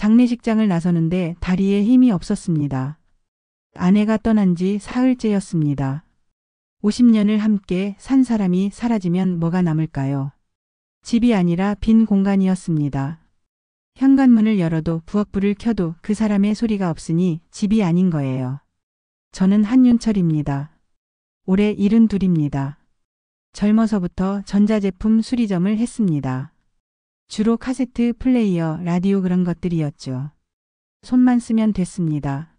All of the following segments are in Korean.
장례식장을 나서는데 다리에 힘이 없었습니다. 아내가 떠난 지 사흘째였습니다. 50년을 함께 산 사람이 사라지면 뭐가 남을까요? 집이 아니라 빈 공간이었습니다. 현관문을 열어도 부엌불을 켜도 그 사람의 소리가 없으니 집이 아닌 거예요. 저는 한윤철입니다. 올해 72입니다. 젊어서부터 전자제품 수리점을 했습니다. 주로 카세트, 플레이어, 라디오 그런 것들이었죠. 손만 쓰면 됐습니다.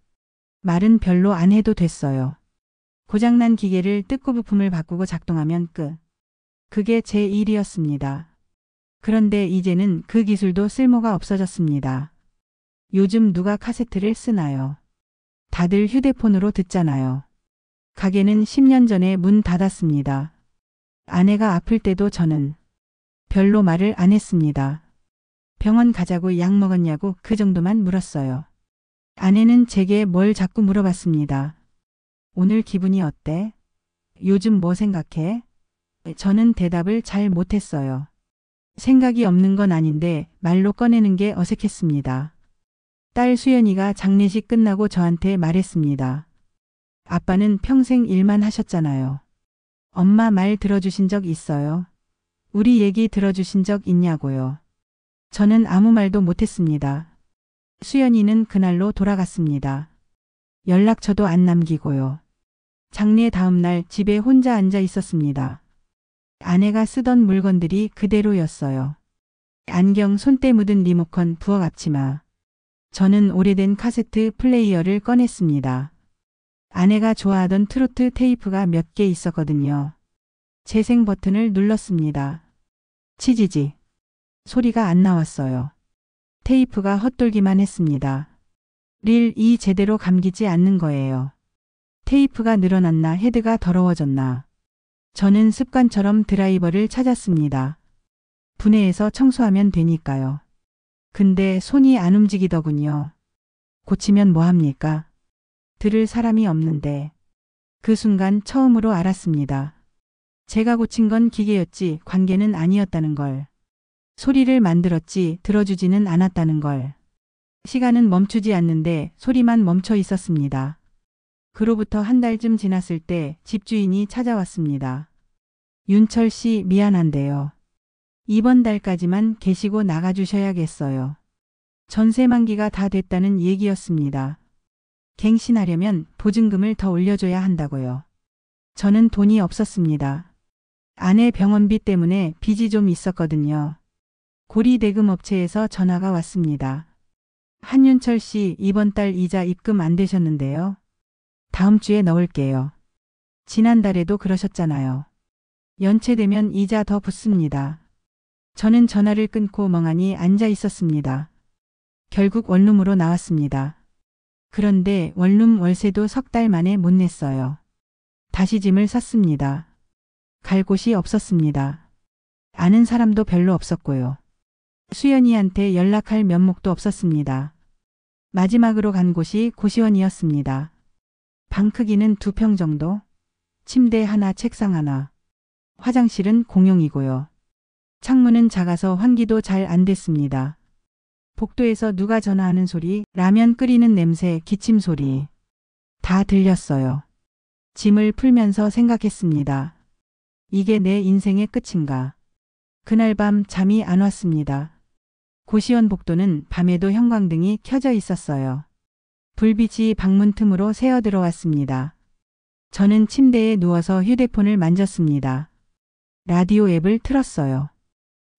말은 별로 안 해도 됐어요. 고장난 기계를 뜯고 부품을 바꾸고 작동하면 끝. 그게 제 일이었습니다. 그런데 이제는 그 기술도 쓸모가 없어졌습니다. 요즘 누가 카세트를 쓰나요? 다들 휴대폰으로 듣잖아요. 가게는 10년 전에 문 닫았습니다. 아내가 아플 때도 저는 별로 말을 안 했습니다. 병원 가자고 약 먹었냐고 그 정도만 물었어요. 아내는 제게 뭘 자꾸 물어봤습니다. 오늘 기분이 어때? 요즘 뭐 생각해? 저는 대답을 잘 못했어요. 생각이 없는 건 아닌데 말로 꺼내는 게 어색했습니다. 딸 수연이가 장례식 끝나고 저한테 말했습니다. 아빠는 평생 일만 하셨잖아요. 엄마 말 들어주신 적 있어요? 우리 얘기 들어주신 적 있냐고요. 저는 아무 말도 못했습니다. 수연이는 그날로 돌아갔습니다. 연락처도 안 남기고요. 장례 다음 날 집에 혼자 앉아 있었습니다. 아내가 쓰던 물건들이 그대로였어요. 안경, 손때 묻은 리모컨, 부엌 앞치마. 저는 오래된 카세트 플레이어를 꺼냈습니다. 아내가 좋아하던 트로트 테이프가 몇 개 있었거든요. 재생 버튼을 눌렀습니다. 치지지. 소리가 안 나왔어요. 테이프가 헛돌기만 했습니다. 릴이 제대로 감기지 않는 거예요. 테이프가 늘어났나 헤드가 더러워졌나. 저는 습관처럼 드라이버를 찾았습니다. 분해해서 청소하면 되니까요. 근데 손이 안 움직이더군요. 고치면 뭐합니까? 들을 사람이 없는데. 그 순간 처음으로 알았습니다. 제가 고친 건 기계였지 관계는 아니었다는 걸. 소리를 만들었지 들어주지는 않았다는 걸. 시간은 멈추지 않는데 소리만 멈춰 있었습니다. 그로부터 한 달쯤 지났을 때 집주인이 찾아왔습니다. 윤철 씨 미안한데요. 이번 달까지만 계시고 나가주셔야겠어요. 전세 만기가 다 됐다는 얘기였습니다. 갱신하려면 보증금을 더 올려줘야 한다고요. 저는 돈이 없었습니다. 아내 병원비 때문에 빚이 좀 있었거든요. 고리대금 업체에서 전화가 왔습니다. 한윤철 씨 이번 달 이자 입금 안 되셨는데요. 다음 주에 넣을게요. 지난달에도 그러셨잖아요. 연체되면 이자 더 붙습니다. 저는 전화를 끊고 멍하니 앉아 있었습니다. 결국 원룸으로 나왔습니다. 그런데 원룸 월세도 석 달 만에 못 냈어요. 다시 짐을 쌌습니다. 갈 곳이 없었습니다. 아는 사람도 별로 없었고요. 수연이한테 연락할 면목도 없었습니다. 마지막으로 간 곳이 고시원이었습니다. 방 크기는 2평 정도? 침대 하나, 책상 하나. 화장실은 공용이고요. 창문은 작아서 환기도 잘 안 됐습니다. 복도에서 누가 전화하는 소리, 라면 끓이는 냄새, 기침 소리. 다 들렸어요. 짐을 풀면서 생각했습니다. 이게 내 인생의 끝인가. 그날 밤 잠이 안 왔습니다. 고시원 복도는 밤에도 형광등이 켜져 있었어요. 불빛이 방문 틈으로 새어 들어왔습니다. 저는 침대에 누워서 휴대폰을 만졌습니다. 라디오 앱을 틀었어요.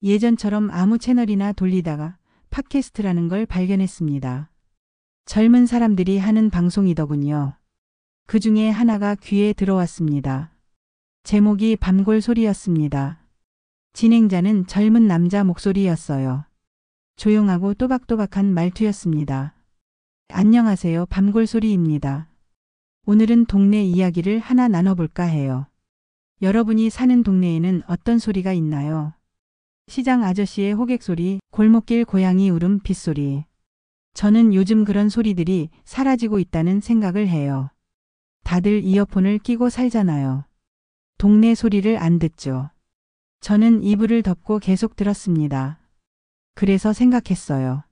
예전처럼 아무 채널이나 돌리다가 팟캐스트라는 걸 발견했습니다. 젊은 사람들이 하는 방송이더군요. 그 중에 하나가 귀에 들어왔습니다. 제목이 밤골 소리였습니다. 진행자는 젊은 남자 목소리였어요. 조용하고 또박또박한 말투였습니다. 안녕하세요. 밤골 소리입니다. 오늘은 동네 이야기를 하나 나눠볼까 해요. 여러분이 사는 동네에는 어떤 소리가 있나요? 시장 아저씨의 호객 소리, 골목길 고양이 울음, 빗소리. 저는 요즘 그런 소리들이 사라지고 있다는 생각을 해요. 다들 이어폰을 끼고 살잖아요. 동네 소리를 안 듣죠. 저는 이불을 덮고 계속 들었습니다. 그래서 생각했어요.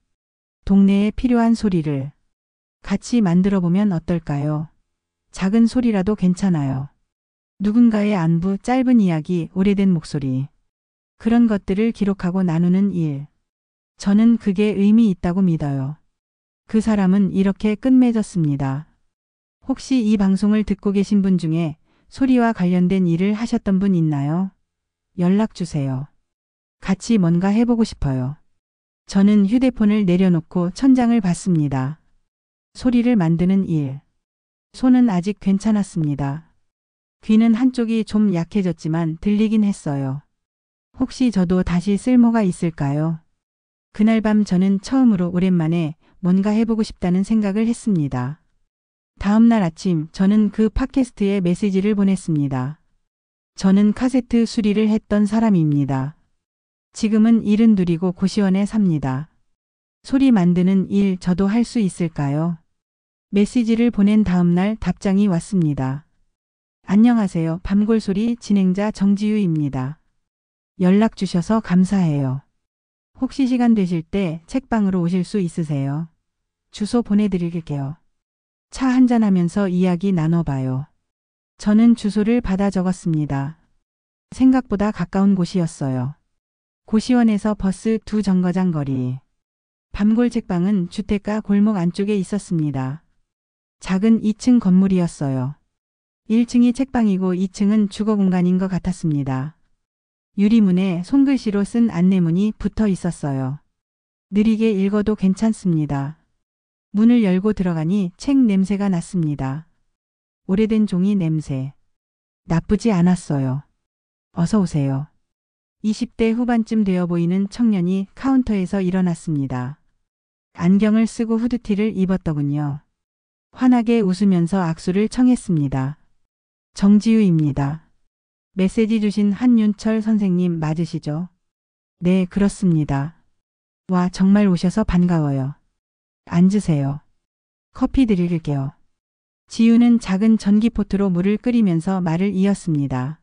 동네에 필요한 소리를 같이 만들어 보면 어떨까요? 작은 소리라도 괜찮아요. 누군가의 안부, 짧은 이야기, 오래된 목소리. 그런 것들을 기록하고 나누는 일. 저는 그게 의미 있다고 믿어요. 그 사람은 이렇게 끝맺었습니다. 혹시 이 방송을 듣고 계신 분 중에 소리와 관련된 일을 하셨던 분 있나요? 연락 주세요. 같이 뭔가 해보고 싶어요. 저는 휴대폰을 내려놓고 천장을 봤습니다. 소리를 만드는 일. 손은 아직 괜찮았습니다. 귀는 한쪽이 좀 약해졌지만 들리긴 했어요. 혹시 저도 다시 쓸모가 있을까요? 그날 밤 저는 처음으로 오랜만에 뭔가 해보고 싶다는 생각을 했습니다. 다음 날 아침 저는 그 팟캐스트에 메시지를 보냈습니다. 저는 카세트 수리를 했던 사람입니다. 지금은 72이고 고시원에 삽니다. 소리 만드는 일 저도 할 수 있을까요? 메시지를 보낸 다음 날 답장이 왔습니다. 안녕하세요. 밤골소리 진행자 정지유입니다. 연락 주셔서 감사해요. 혹시 시간 되실 때 책방으로 오실 수 있으세요? 주소 보내드릴게요. 차 한잔하면서 이야기 나눠봐요. 저는 주소를 받아 적었습니다. 생각보다 가까운 곳이었어요. 고시원에서 버스 2정거장 거리. 밤골 책방은 주택가 골목 안쪽에 있었습니다. 작은 2층 건물이었어요. 1층이 책방이고 2층은 주거 공간인 것 같았습니다. 유리문에 손글씨로 쓴 안내문이 붙어 있었어요. 느리게 읽어도 괜찮습니다. 문을 열고 들어가니 책 냄새가 났습니다. 오래된 종이 냄새. 나쁘지 않았어요. 어서 오세요. 20대 후반쯤 되어 보이는 청년이 카운터에서 일어났습니다. 안경을 쓰고 후드티를 입었더군요. 환하게 웃으면서 악수를 청했습니다. 정지유입니다. 메시지 주신 한윤철 선생님 맞으시죠? 네, 그렇습니다. 와, 정말 오셔서 반가워요. 앉으세요. 커피 드릴게요. 지유는 작은 전기포트로 물을 끓이면서 말을 이었습니다.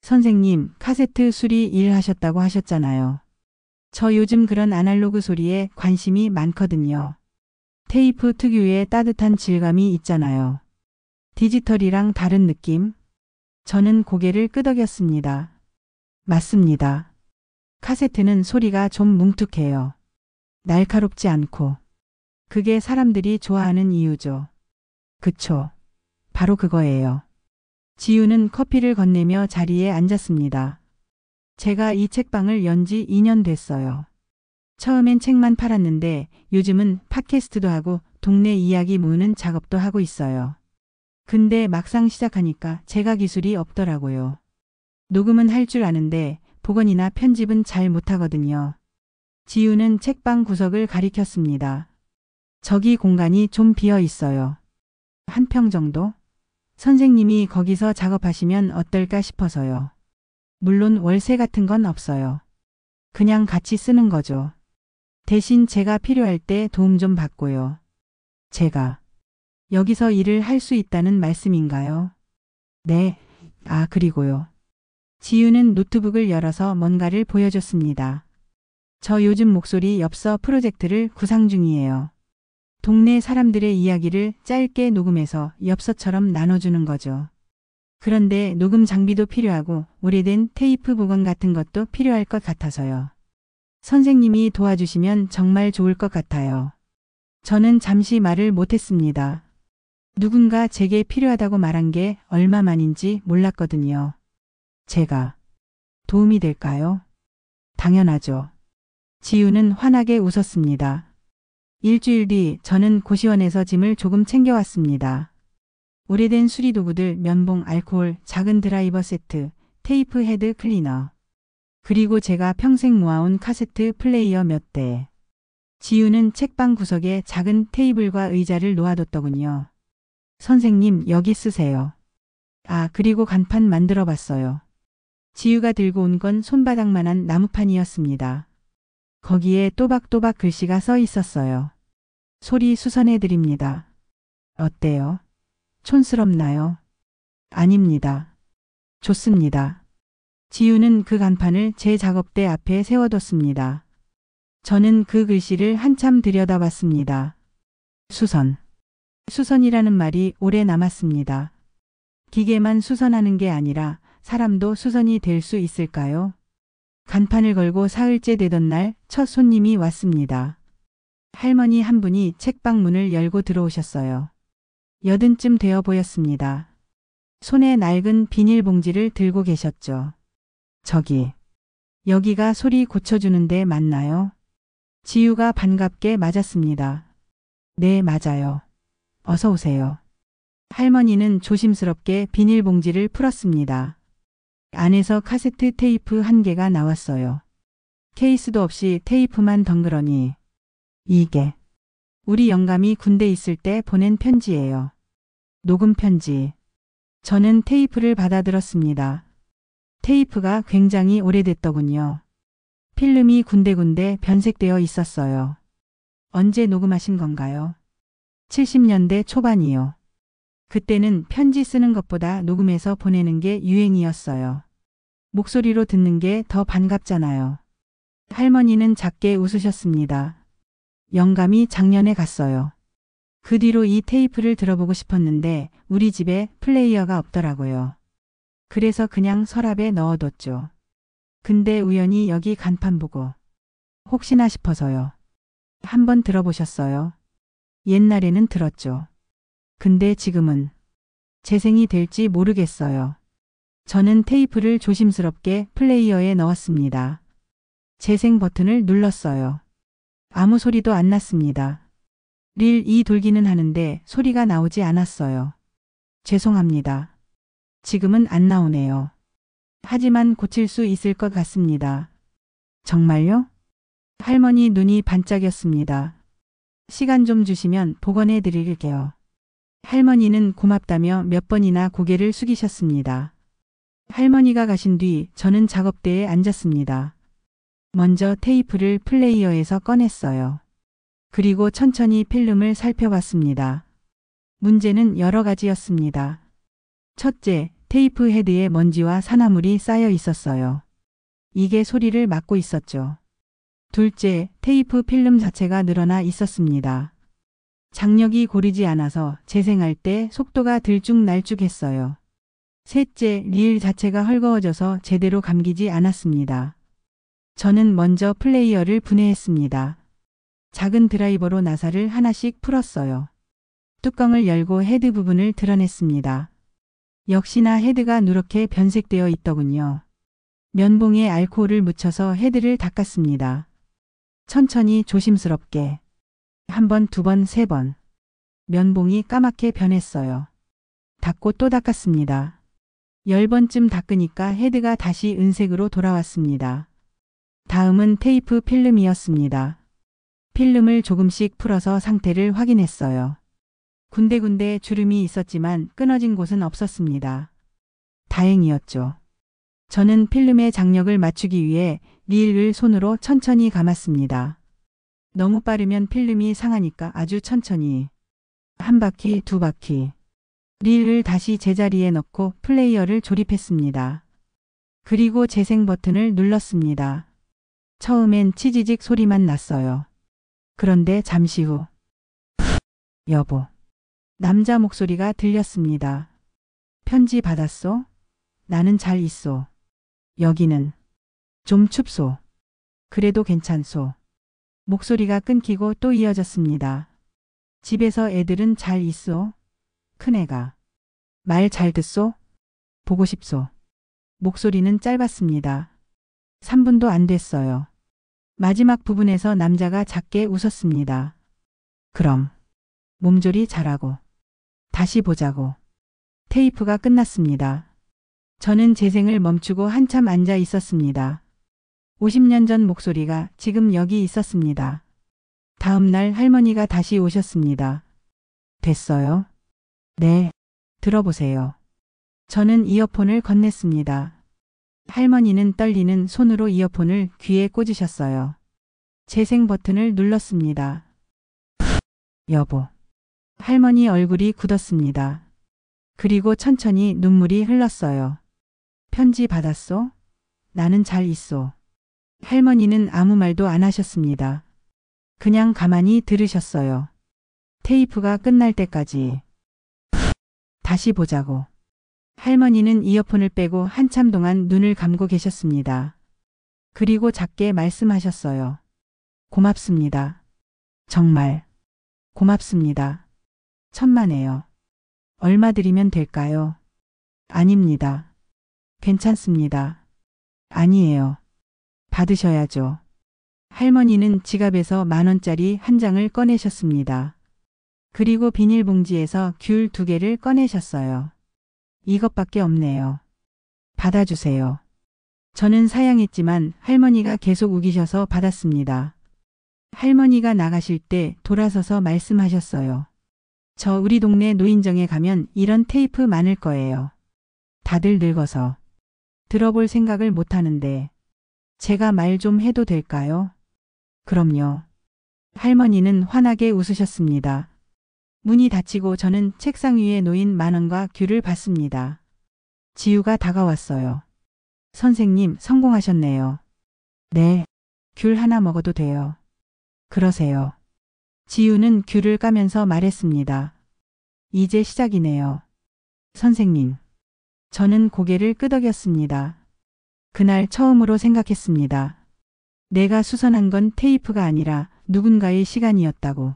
선생님, 카세트 수리 일 하셨다고 하셨잖아요. 저 요즘 그런 아날로그 소리에 관심이 많거든요. 테이프 특유의 따뜻한 질감이 있잖아요. 디지털이랑 다른 느낌? 저는 고개를 끄덕였습니다. 맞습니다. 카세트는 소리가 좀 뭉툭해요. 날카롭지 않고. 그게 사람들이 좋아하는 이유죠. 그쵸. 바로 그거예요. 지유는 커피를 건네며 자리에 앉았습니다. 제가 이 책방을 연 지 2년 됐어요. 처음엔 책만 팔았는데 요즘은 팟캐스트도 하고 동네 이야기 모으는 작업도 하고 있어요. 근데 막상 시작하니까 제가 기술이 없더라고요. 녹음은 할 줄 아는데 복원이나 편집은 잘 못하거든요. 지유는 책방 구석을 가리켰습니다. 저기 공간이 좀 비어 있어요. 한 평 정도? 선생님이 거기서 작업하시면 어떨까 싶어서요. 물론 월세 같은 건 없어요. 그냥 같이 쓰는 거죠. 대신 제가 필요할 때 도움 좀 받고요. 제가 여기서 일을 할 수 있다는 말씀인가요? 네. 아, 그리고요. 지유는 노트북을 열어서 뭔가를 보여줬습니다. 저 요즘 목소리 엽서 프로젝트를 구상 중이에요. 동네 사람들의 이야기를 짧게 녹음해서 엽서처럼 나눠주는 거죠. 그런데 녹음 장비도 필요하고 오래된 테이프 복원 같은 것도 필요할 것 같아서요. 선생님이 도와주시면 정말 좋을 것 같아요. 저는 잠시 말을 못했습니다. 누군가 제게 필요하다고 말한 게 얼마만인지 몰랐거든요. 제가 도움이 될까요? 당연하죠. 지유는 환하게 웃었습니다. 일주일 뒤 저는 고시원에서 짐을 조금 챙겨왔습니다. 오래된 수리도구들, 면봉, 알코올, 작은 드라이버 세트, 테이프 헤드 클리너. 그리고 제가 평생 모아온 카세트 플레이어 몇 대. 지유는 책방 구석에 작은 테이블과 의자를 놓아뒀더군요. 선생님, 여기 쓰세요. 아, 그리고 간판 만들어 봤어요. 지유가 들고 온 건 손바닥만한 나무판이었습니다. 거기에 또박또박 글씨가 써 있었어요. 소리 수선해 드립니다. 어때요? 촌스럽나요? 아닙니다. 좋습니다. 지유는 그 간판을 제 작업대 앞에 세워뒀습니다. 저는 그 글씨를 한참 들여다봤습니다. 수선. 수선이라는 말이 오래 남았습니다. 기계만 수선하는 게 아니라 사람도 수선이 될 수 있을까요? 간판을 걸고 사흘째 되던 날 첫 손님이 왔습니다. 할머니 한 분이 책방 문을 열고 들어오셨어요. 80쯤 되어 보였습니다. 손에 낡은 비닐봉지를 들고 계셨죠. 저기, 여기가 소리 고쳐주는 데 맞나요? 지유가 반갑게 맞았습니다. 네, 맞아요. 어서 오세요. 할머니는 조심스럽게 비닐봉지를 풀었습니다. 안에서 카세트 테이프 한 개가 나왔어요. 케이스도 없이 테이프만 덩그러니. 이게 우리 영감이 군대 있을 때 보낸 편지예요. 녹음 편지. 저는 테이프를 받아들었습니다. 테이프가 굉장히 오래됐더군요. 필름이 군데군데 변색되어 있었어요. 언제 녹음하신 건가요? 70년대 초반이요. 그때는 편지 쓰는 것보다 녹음해서 보내는 게 유행이었어요. 목소리로 듣는 게 더 반갑잖아요. 할머니는 작게 웃으셨습니다. 영감이 작년에 갔어요. 그 뒤로 이 테이프를 들어보고 싶었는데 우리 집에 플레이어가 없더라고요. 그래서 그냥 서랍에 넣어뒀죠. 근데 우연히 여기 간판 보고 혹시나 싶어서요. 한번 들어보셨어요? 옛날에는 들었죠. 근데 지금은 재생이 될지 모르겠어요. 저는 테이프를 조심스럽게 플레이어에 넣었습니다. 재생 버튼을 눌렀어요. 아무 소리도 안 났습니다. 릴이 돌기는 하는데 소리가 나오지 않았어요. 죄송합니다. 지금은 안 나오네요. 하지만 고칠 수 있을 것 같습니다. 정말요? 할머니 눈이 반짝였습니다. 시간 좀 주시면 복원해 드릴게요. 할머니는 고맙다며 몇 번이나 고개를 숙이셨습니다. 할머니가 가신 뒤 저는 작업대에 앉았습니다. 먼저 테이프를 플레이어에서 꺼냈어요. 그리고 천천히 필름을 살펴봤습니다. 문제는 여러 가지였습니다. 첫째, 테이프 헤드에 먼지와 산화물이 쌓여 있었어요. 이게 소리를 막고 있었죠. 둘째, 테이프 필름 자체가 늘어나 있었습니다. 장력이 고르지 않아서 재생할 때 속도가 들쭉날쭉했어요. 셋째, 릴 자체가 헐거워져서 제대로 감기지 않았습니다. 저는 먼저 플레이어를 분해했습니다. 작은 드라이버로 나사를 하나씩 풀었어요. 뚜껑을 열고 헤드 부분을 드러냈습니다. 역시나 헤드가 누렇게 변색되어 있더군요. 면봉에 알코올을 묻혀서 헤드를 닦았습니다. 천천히 조심스럽게. 한 번, 두 번, 세 번. 면봉이 까맣게 변했어요. 닦고 또 닦았습니다. 10번쯤 닦으니까 헤드가 다시 은색으로 돌아왔습니다. 다음은 테이프 필름이었습니다. 필름을 조금씩 풀어서 상태를 확인했어요. 군데군데 주름이 있었지만 끊어진 곳은 없었습니다. 다행이었죠. 저는 필름의 장력을 맞추기 위해 릴을 손으로 천천히 감았습니다. 너무 빠르면 필름이 상하니까 아주 천천히. 한 바퀴, 두 바퀴. 릴을 다시 제자리에 넣고 플레이어를 조립했습니다. 그리고 재생 버튼을 눌렀습니다. 처음엔 치지직 소리만 났어요. 그런데 잠시 후 여보. 남자 목소리가 들렸습니다. 편지 받았소? 나는 잘 있소. 여기는 좀 춥소. 그래도 괜찮소. 목소리가 끊기고 또 이어졌습니다. 집에서 애들은 잘 있소? 큰애가. 말 잘 듣소? 보고 싶소. 목소리는 짧았습니다. 3분도 안 됐어요. 마지막 부분에서 남자가 작게 웃었습니다. 그럼 몸조리 잘하고 다시 보자고. 테이프가 끝났습니다. 저는 재생을 멈추고 한참 앉아 있었습니다. 50년 전 목소리가 지금 여기 있었습니다. 다음 날 할머니가 다시 오셨습니다. 됐어요? 네. 들어보세요. 저는 이어폰을 건넸습니다. 할머니는 떨리는 손으로 이어폰을 귀에 꽂으셨어요. 재생 버튼을 눌렀습니다. 여보. 할머니 얼굴이 굳었습니다. 그리고 천천히 눈물이 흘렀어요. 편지 받았소? 나는 잘 있소. 할머니는 아무 말도 안 하셨습니다. 그냥 가만히 들으셨어요. 테이프가 끝날 때까지. 다시 보자고. 할머니는 이어폰을 빼고 한참 동안 눈을 감고 계셨습니다. 그리고 작게 말씀하셨어요. 고맙습니다. 정말 고맙습니다. 천만에요. 얼마 드리면 될까요? 아닙니다. 괜찮습니다. 아니에요. 받으셔야죠. 할머니는 지갑에서 10,000원짜리 한 장을 꺼내셨습니다. 그리고 비닐봉지에서 귤 2개를 꺼내셨어요. 이것밖에 없네요. 받아주세요. 저는 사양했지만 할머니가 계속 우기셔서 받았습니다. 할머니가 나가실 때 돌아서서 말씀하셨어요. 저 우리 동네 노인정에 가면 이런 테이프 많을 거예요. 다들 늙어서 들어볼 생각을 못 하는데 제가 말 좀 해도 될까요? 그럼요. 할머니는 환하게 웃으셨습니다. 문이 닫히고 저는 책상 위에 놓인 10,000원과 귤을 봤습니다. 지우가 다가왔어요. 선생님, 성공하셨네요. 네. 귤 하나 먹어도 돼요. 그러세요. 지우는 귤을 까면서 말했습니다. 이제 시작이네요. 선생님. 저는 고개를 끄덕였습니다. 그날 처음으로 생각했습니다. 내가 수선한 건 테이프가 아니라 누군가의 시간이었다고.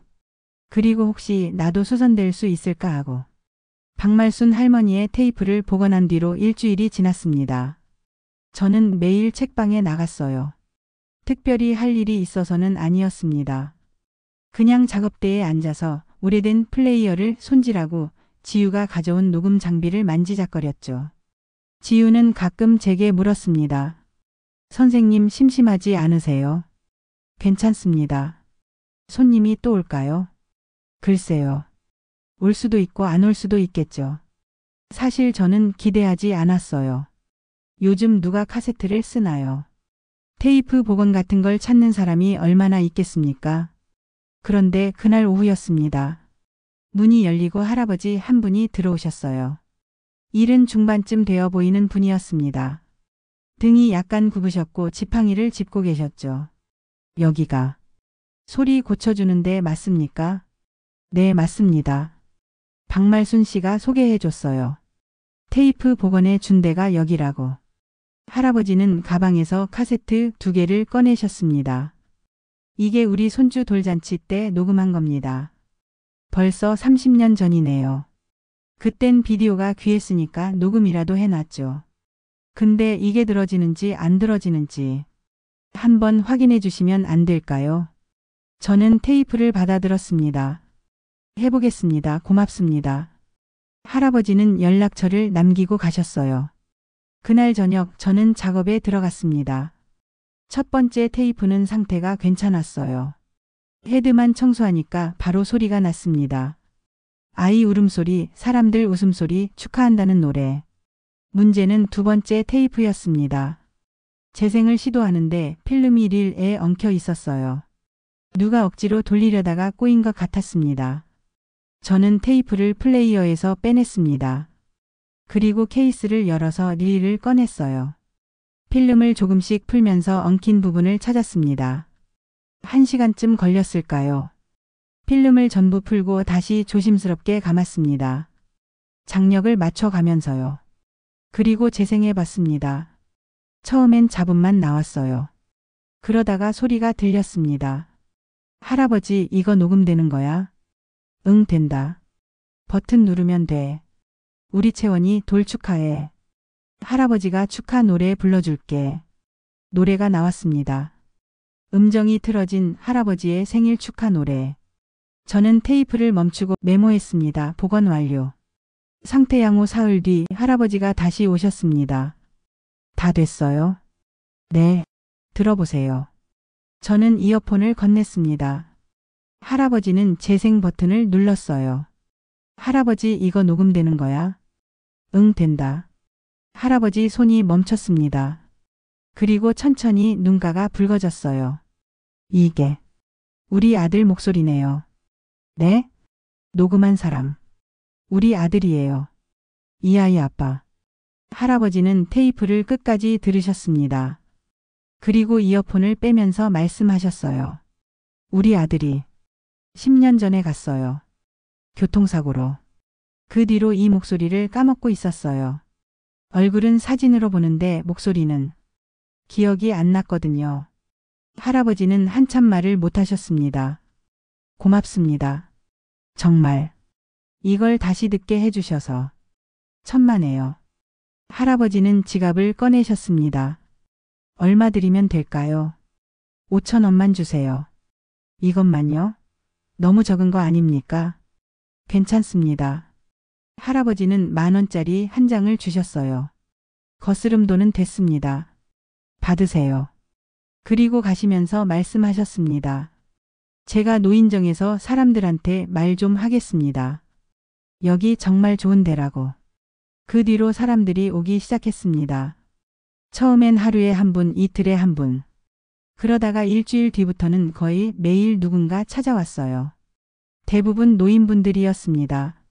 그리고 혹시 나도 수선될 수 있을까 하고. 박말순 할머니의 테이프를 복원한 뒤로 일주일이 지났습니다. 저는 매일 책방에 나갔어요. 특별히 할 일이 있어서는 아니었습니다. 그냥 작업대에 앉아서 오래된 플레이어를 손질하고 지우가 가져온 녹음 장비를 만지작거렸죠. 지우는 가끔 제게 물었습니다. 선생님 심심하지 않으세요? 괜찮습니다. 손님이 또 올까요? 글쎄요. 올 수도 있고 안 올 수도 있겠죠. 사실 저는 기대하지 않았어요. 요즘 누가 카세트를 쓰나요? 테이프 복원 같은 걸 찾는 사람이 얼마나 있겠습니까? 그런데 그날 오후였습니다. 문이 열리고 할아버지 한 분이 들어오셨어요. 70 중반쯤 되어 보이는 분이었습니다. 등이 약간 굽으셨고 지팡이를 짚고 계셨죠. 여기가 소리 고쳐주는데 맞습니까? 네, 맞습니다. 박말순 씨가 소개해 줬어요. 테이프 복원해 준 데가 여기라고. 할아버지는 가방에서 카세트 2개를 꺼내셨습니다. 이게 우리 손주 돌잔치 때 녹음한 겁니다. 벌써 30년 전이네요. 그땐 비디오가 귀했으니까 녹음이라도 해놨죠. 근데 이게 들어지는지 안 들어지는지 한번 확인해 주시면 안 될까요? 저는 테이프를 받아들었습니다. 해보겠습니다. 고맙습니다. 할아버지는 연락처를 남기고 가셨어요. 그날 저녁 저는 작업에 들어갔습니다. 첫 번째 테이프는 상태가 괜찮았어요. 헤드만 청소하니까 바로 소리가 났습니다. 아이 울음소리, 사람들 웃음소리, 축하한다는 노래. 문제는 두 번째 테이프였습니다. 재생을 시도하는데 필름이 릴에 엉켜 있었어요. 누가 억지로 돌리려다가 꼬인 것 같았습니다. 저는 테이프를 플레이어에서 빼냈습니다. 그리고 케이스를 열어서 릴을 꺼냈어요. 필름을 조금씩 풀면서 엉킨 부분을 찾았습니다. 1시간쯤 걸렸을까요? 필름을 전부 풀고 다시 조심스럽게 감았습니다. 장력을 맞춰가면서요. 그리고 재생해 봤습니다. 처음엔 잡음만 나왔어요. 그러다가 소리가 들렸습니다. 할아버지, 이거 녹음되는 거야? 응, 된다. 버튼 누르면 돼. 우리 채원이 돌 축하해. 할아버지가 축하 노래 불러줄게. 노래가 나왔습니다. 음정이 틀어진 할아버지의 생일 축하 노래. 저는 테이프를 멈추고 메모했습니다. 복원 완료. 상태 양호 사흘 뒤 할아버지가 다시 오셨습니다. 다 됐어요? 네. 들어보세요. 저는 이어폰을 건넸습니다. 할아버지는 재생 버튼을 눌렀어요. 할아버지, 이거 녹음되는 거야? 응, 된다. 할아버지 손이 멈췄습니다. 그리고 천천히 눈가가 붉어졌어요. 이게 우리 아들 목소리네요. 네? 녹음한 사람. 우리 아들이에요. 이 아이 아빠. 할아버지는 테이프를 끝까지 들으셨습니다. 그리고 이어폰을 빼면서 말씀하셨어요. 우리 아들이 10년 전에 갔어요. 교통사고로. 그 뒤로 이 목소리를 까먹고 있었어요. 얼굴은 사진으로 보는데 목소리는 기억이 안 났거든요. 할아버지는 한참 말을 못 하셨습니다. 고맙습니다. 정말. 이걸 다시 듣게 해주셔서. 천만에요. 할아버지는 지갑을 꺼내셨습니다. 얼마 드리면 될까요? 5천 원만 주세요. 이것만요? 너무 적은 거 아닙니까? 괜찮습니다. 할아버지는 10,000원짜리 한 장을 주셨어요. 거스름돈은 됐습니다. 받으세요. 그리고 가시면서 말씀하셨습니다. 제가 노인정에서 사람들한테 말 좀 하겠습니다. 여기 정말 좋은 데라고. 그 뒤로 사람들이 오기 시작했습니다. 처음엔 하루에 한 분, 이틀에 한 분. 그러다가 일주일 뒤부터는 거의 매일 누군가 찾아왔어요. 대부분 노인분들이었습니다.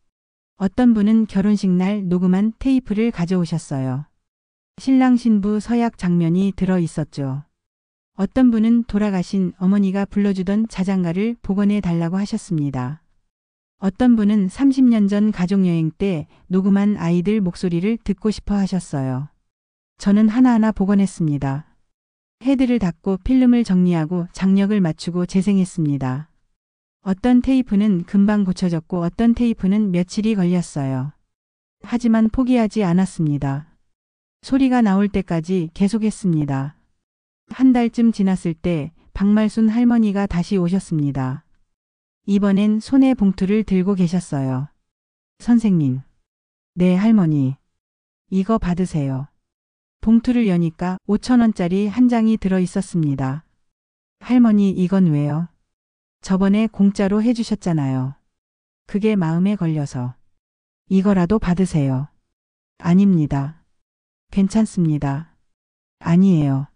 어떤 분은 결혼식 날 녹음한 테이프를 가져오셨어요. 신랑 신부 서약 장면이 들어 있었죠. 어떤 분은 돌아가신 어머니가 불러주던 자장가를 복원해 달라고 하셨습니다. 어떤 분은 30년 전 가족여행 때 녹음한 아이들 목소리를 듣고 싶어 하셨어요. 저는 하나하나 복원했습니다. 헤드를 닫고 필름을 정리하고 장력을 맞추고 재생했습니다. 어떤 테이프는 금방 고쳐졌고 어떤 테이프는 며칠이 걸렸어요. 하지만 포기하지 않았습니다. 소리가 나올 때까지 계속했습니다. 한 달쯤 지났을 때 박말순 할머니가 다시 오셨습니다. 이번엔 손에 봉투를 들고 계셨어요. 선생님. 네, 할머니. 이거 받으세요. 봉투를 여니까 5,000원짜리 한 장이 들어 있었습니다. 할머니, 이건 왜요? 저번에 공짜로 해주셨잖아요. 그게 마음에 걸려서. 이거라도 받으세요. 아닙니다. 괜찮습니다. 아니에요.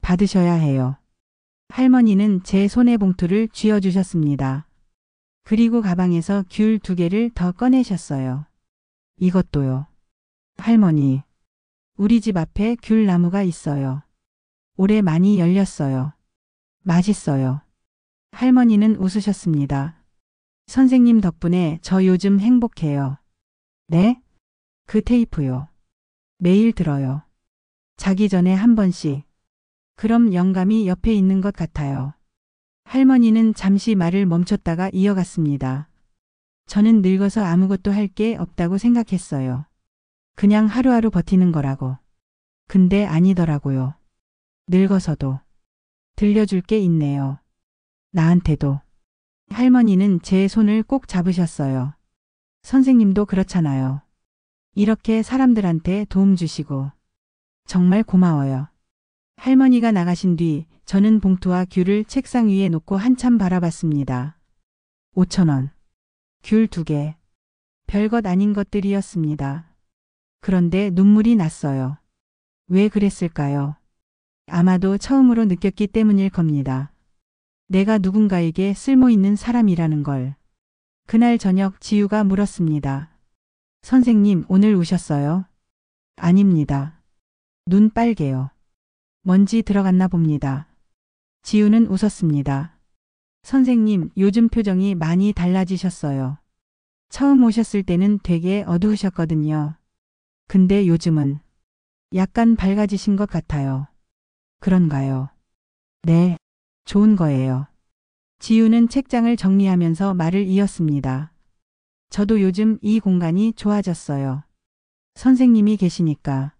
받으셔야 해요. 할머니는 제 손에 봉투를 쥐어주셨습니다. 그리고 가방에서 귤 2개를 더 꺼내셨어요. 이것도요. 할머니, 우리 집 앞에 귤 나무가 있어요. 올해 많이 열렸어요. 맛있어요. 할머니는 웃으셨습니다. 선생님 덕분에 저 요즘 행복해요. 네? 그 테이프요. 매일 들어요. 자기 전에 한 번씩. 그럼 영감이 옆에 있는 것 같아요. 할머니는 잠시 말을 멈췄다가 이어갔습니다. 저는 늙어서 아무것도 할 게 없다고 생각했어요. 그냥 하루하루 버티는 거라고. 근데 아니더라고요. 늙어서도. 들려줄 게 있네요. 나한테도. 할머니는 제 손을 꼭 잡으셨어요. 선생님도 그렇잖아요. 이렇게 사람들한테 도움 주시고. 정말 고마워요. 할머니가 나가신 뒤 저는 봉투와 귤을 책상 위에 놓고 한참 바라봤습니다. 5,000원. 귤 2개. 별것 아닌 것들이었습니다. 그런데 눈물이 났어요. 왜 그랬을까요? 아마도 처음으로 느꼈기 때문일 겁니다. 내가 누군가에게 쓸모있는 사람이라는 걸. 그날 저녁 지우가 물었습니다. 선생님, 오늘 우셨어요? 아닙니다. 눈 빨개요. 먼지 들어갔나 봅니다. 지우는 웃었습니다. 선생님, 요즘 표정이 많이 달라지셨어요. 처음 오셨을 때는 되게 어두우셨거든요. 근데 요즘은 약간 밝아지신 것 같아요. 그런가요? 네, 좋은 거예요. 지우는 책장을 정리하면서 말을 이었습니다. 저도 요즘 이 공간이 좋아졌어요. 선생님이 계시니까.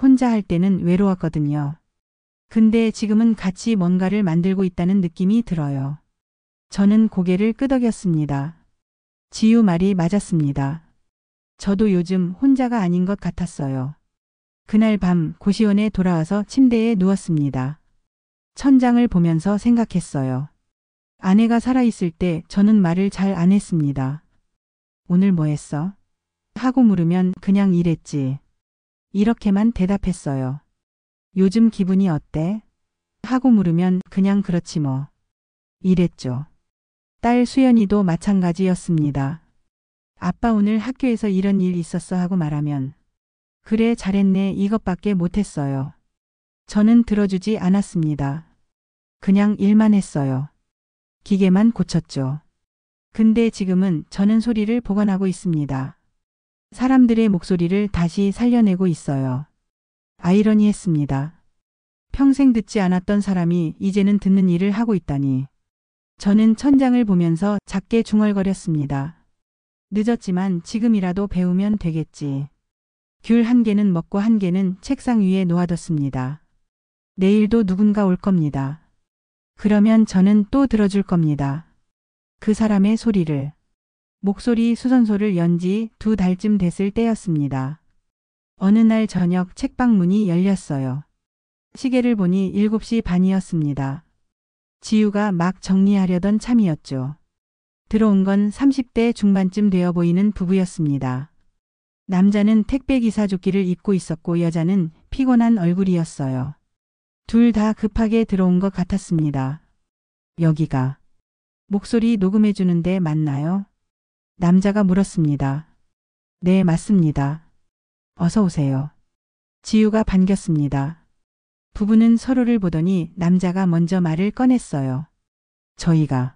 혼자 할 때는 외로웠거든요. 근데 지금은 같이 뭔가를 만들고 있다는 느낌이 들어요. 저는 고개를 끄덕였습니다. 지우 말이 맞았습니다. 저도 요즘 혼자가 아닌 것 같았어요. 그날 밤 고시원에 돌아와서 침대에 누웠습니다. 천장을 보면서 생각했어요. 아내가 살아있을 때 저는 말을 잘 안 했습니다. 오늘 뭐 했어? 하고 물으면 그냥 이랬지. 이렇게만 대답했어요. 요즘 기분이 어때? 하고 물으면 그냥 그렇지 뭐. 이랬죠. 딸 수연이도 마찬가지였습니다. 아빠 오늘 학교에서 이런 일 있었어 하고 말하면 그래 잘했네 이것밖에 못했어요. 저는 들어주지 않았습니다. 그냥 일만 했어요. 기계만 고쳤죠. 근데 지금은 저는 소리를 복원하고 있습니다. 사람들의 목소리를 다시 살려내고 있어요. 아이러니했습니다. 평생 듣지 않았던 사람이 이제는 듣는 일을 하고 있다니. 저는 천장을 보면서 작게 중얼거렸습니다. 늦었지만 지금이라도 배우면 되겠지. 귤 한 개는 먹고 한 개는 책상 위에 놓아뒀습니다. 내일도 누군가 올 겁니다. 그러면 저는 또 들어줄 겁니다. 그 사람의 소리를. 목소리 수선소를 연 지 2달쯤 됐을 때였습니다. 어느 날 저녁 책방 문이 열렸어요. 시계를 보니 7시 반이었습니다. 지우가 막 정리하려던 참이었죠. 들어온 건 30대 중반쯤 되어 보이는 부부였습니다. 남자는 택배기사 조끼를 입고 있었고 여자는 피곤한 얼굴이었어요. 둘 다 급하게 들어온 것 같았습니다. 여기가 목소리 녹음해 주는데 맞나요? 남자가 물었습니다. 네, 맞습니다. 어서 오세요. 지우가 반겼습니다. 부부는 서로를 보더니 남자가 먼저 말을 꺼냈어요. 저희가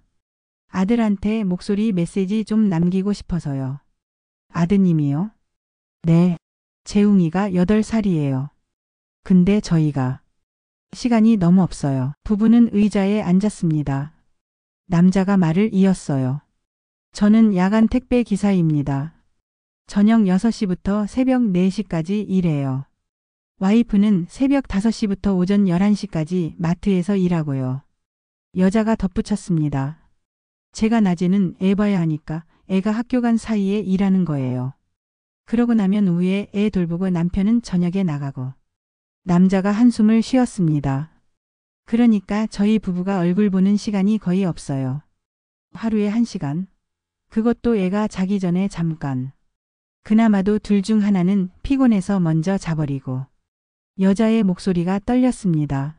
아들한테 목소리 메시지 좀 남기고 싶어서요. 아드님이요? 네. 재웅이가 8살이에요. 근데 저희가 시간이 너무 없어요. 부부는 의자에 앉았습니다. 남자가 말을 이었어요. 저는 야간 택배 기사입니다. 저녁 6시부터 새벽 4시까지 일해요. 와이프는 새벽 5시부터 오전 11시까지 마트에서 일하고요. 여자가 덧붙였습니다. 제가 낮에는 애 봐야 하니까 애가 학교 간 사이에 일하는 거예요. 그러고 나면 오후에 애 돌보고 남편은 저녁에 나가고. 남자가 한숨을 쉬었습니다. 그러니까 저희 부부가 얼굴 보는 시간이 거의 없어요. 하루에 1시간. 그것도 애가 자기 전에 잠깐. 그나마도 둘 중 하나는 피곤해서 먼저 자버리고. 여자의 목소리가 떨렸습니다.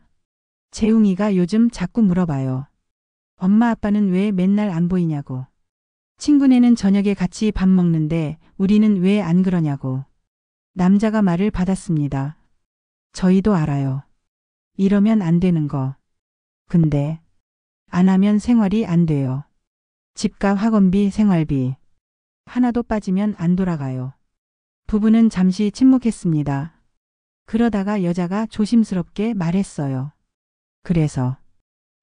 재웅이가 요즘 자꾸 물어봐요. 엄마 아빠는 왜 맨날 안 보이냐고. 친구네는 저녁에 같이 밥 먹는데 우리는 왜 안 그러냐고. 남자가 말을 받았습니다. 저희도 알아요. 이러면 안 되는 거. 근데 안 하면 생활이 안 돼요. 집값, 학원비, 생활비. 하나도 빠지면 안 돌아가요. 부부는 잠시 침묵했습니다. 그러다가 여자가 조심스럽게 말했어요. 그래서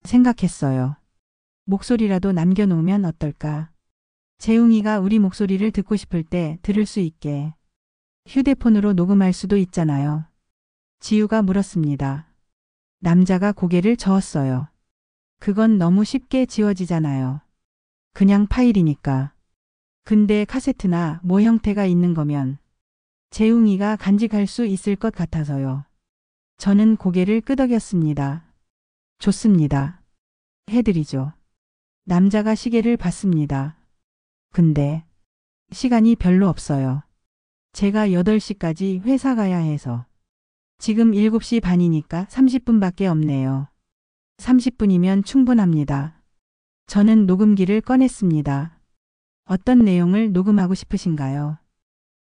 생각했어요. 목소리라도 남겨놓으면 어떨까? 재웅이가 우리 목소리를 듣고 싶을 때 들을 수 있게. 휴대폰으로 녹음할 수도 있잖아요. 지우가 물었습니다. 남자가 고개를 저었어요. 그건 너무 쉽게 지워지잖아요. 그냥 파일이니까. 근데 카세트나 뭐 형태가 있는 거면 재웅이가 간직할 수 있을 것 같아서요. 저는 고개를 끄덕였습니다. 좋습니다. 해드리죠. 남자가 시계를 봤습니다. 근데 시간이 별로 없어요. 제가 8시까지 회사 가야 해서. 지금 7시 반이니까 30분밖에 없네요. 30분이면 충분합니다. 저는 녹음기를 꺼냈습니다. 어떤 내용을 녹음하고 싶으신가요?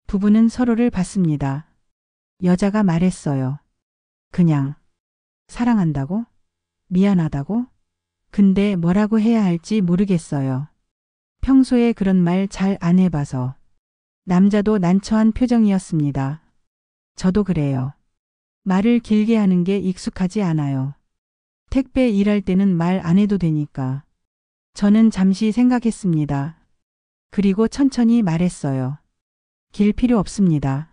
부부는 서로를 봤습니다. 여자가 말했어요. 그냥 사랑한다고? 미안하다고? 근데 뭐라고 해야 할지 모르겠어요. 평소에 그런 말 잘 안 해봐서. 남자도 난처한 표정이었습니다. 저도 그래요. 말을 길게 하는 게 익숙하지 않아요. 택배 일할 때는 말 안 해도 되니까. 저는 잠시 생각했습니다. 그리고 천천히 말했어요. 길 필요 없습니다.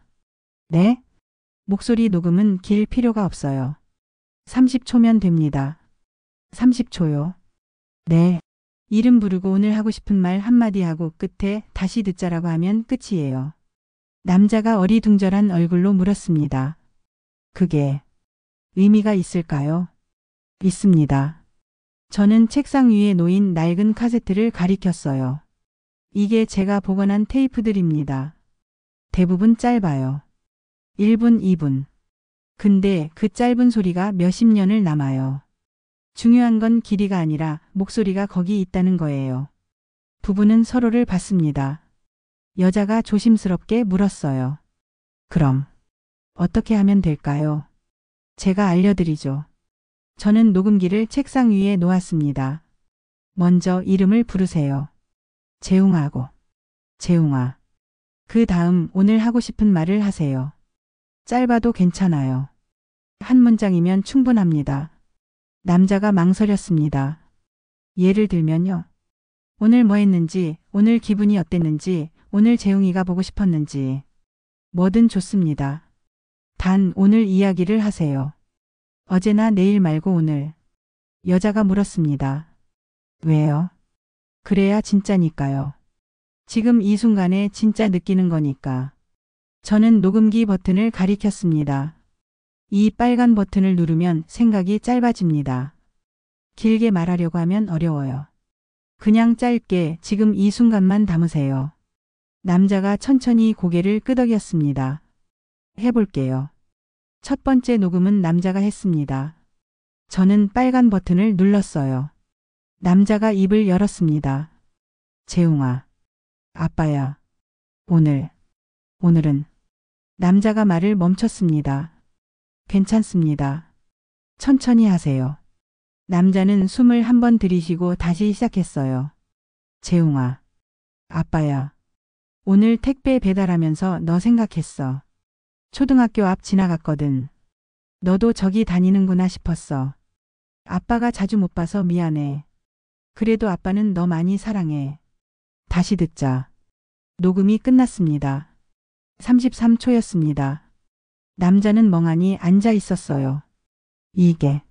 네? 목소리 녹음은 길 필요가 없어요. 30초면 됩니다. 30초요? 네. 이름 부르고 오늘 하고 싶은 말 한마디 하고 끝에 다시 듣자라고 하면 끝이에요. 남자가 어리둥절한 얼굴로 물었습니다. 그게 의미가 있을까요? 있습니다. 저는 책상 위에 놓인 낡은 카세트를 가리켰어요. 이게 제가 복원한 테이프들입니다. 대부분 짧아요. 1분, 2분. 근데 그 짧은 소리가 몇십 년을 남아요. 중요한 건 길이가 아니라 목소리가 거기 있다는 거예요. 부부는 서로를 봤습니다. 여자가 조심스럽게 물었어요. 그럼 어떻게 하면 될까요? 제가 알려드리죠. 저는 녹음기를 책상 위에 놓았습니다. 먼저 이름을 부르세요. 재웅하고. 재웅아. 그 다음 오늘 하고 싶은 말을 하세요. 짧아도 괜찮아요. 한 문장이면 충분합니다. 남자가 망설였습니다. 예를 들면요. 오늘 뭐 했는지, 오늘 기분이 어땠는지, 오늘 재웅이가 보고 싶었는지. 뭐든 좋습니다. 단 오늘 이야기를 하세요. 어제나 내일 말고 오늘. 여자가 물었습니다. 왜요? 그래야 진짜니까요. 지금 이 순간에 진짜 느끼는 거니까. 저는 녹음기 버튼을 가리켰습니다. 이 빨간 버튼을 누르면 생각이 짧아집니다. 길게 말하려고 하면 어려워요. 그냥 짧게 지금 이 순간만 담으세요. 남자가 천천히 고개를 끄덕였습니다. 해볼게요. 첫 번째 녹음은 남자가 했습니다. 저는 빨간 버튼을 눌렀어요. 남자가 입을 열었습니다. 재웅아. 아빠야. 오늘은. 남자가 말을 멈췄습니다. 괜찮습니다. 천천히 하세요. 남자는 숨을 한 번 들이쉬고 다시 시작했어요. 재웅아. 아빠야. 오늘 택배 배달하면서 너 생각했어. 초등학교 앞 지나갔거든. 너도 저기 다니는구나 싶었어. 아빠가 자주 못 봐서 미안해. 그래도 아빠는 너 많이 사랑해. 다시 듣자. 녹음이 끝났습니다. 33초였습니다. 남자는 멍하니 앉아 있었어요. 이게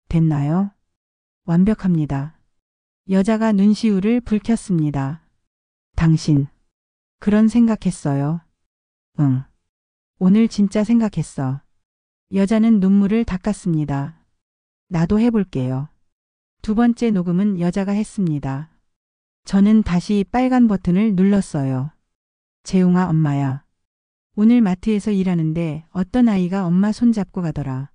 됐나요? 완벽합니다. 여자가 눈시울을 붉혔습니다. 당신 그런 생각했어요? 응. 오늘 진짜 생각했어. 여자는 눈물을 닦았습니다. 나도 해볼게요. 두 번째 녹음은 여자가 했습니다. 저는 다시 빨간 버튼을 눌렀어요. 재웅아 엄마야. 오늘 마트에서 일하는데 어떤 아이가 엄마 손잡고 가더라.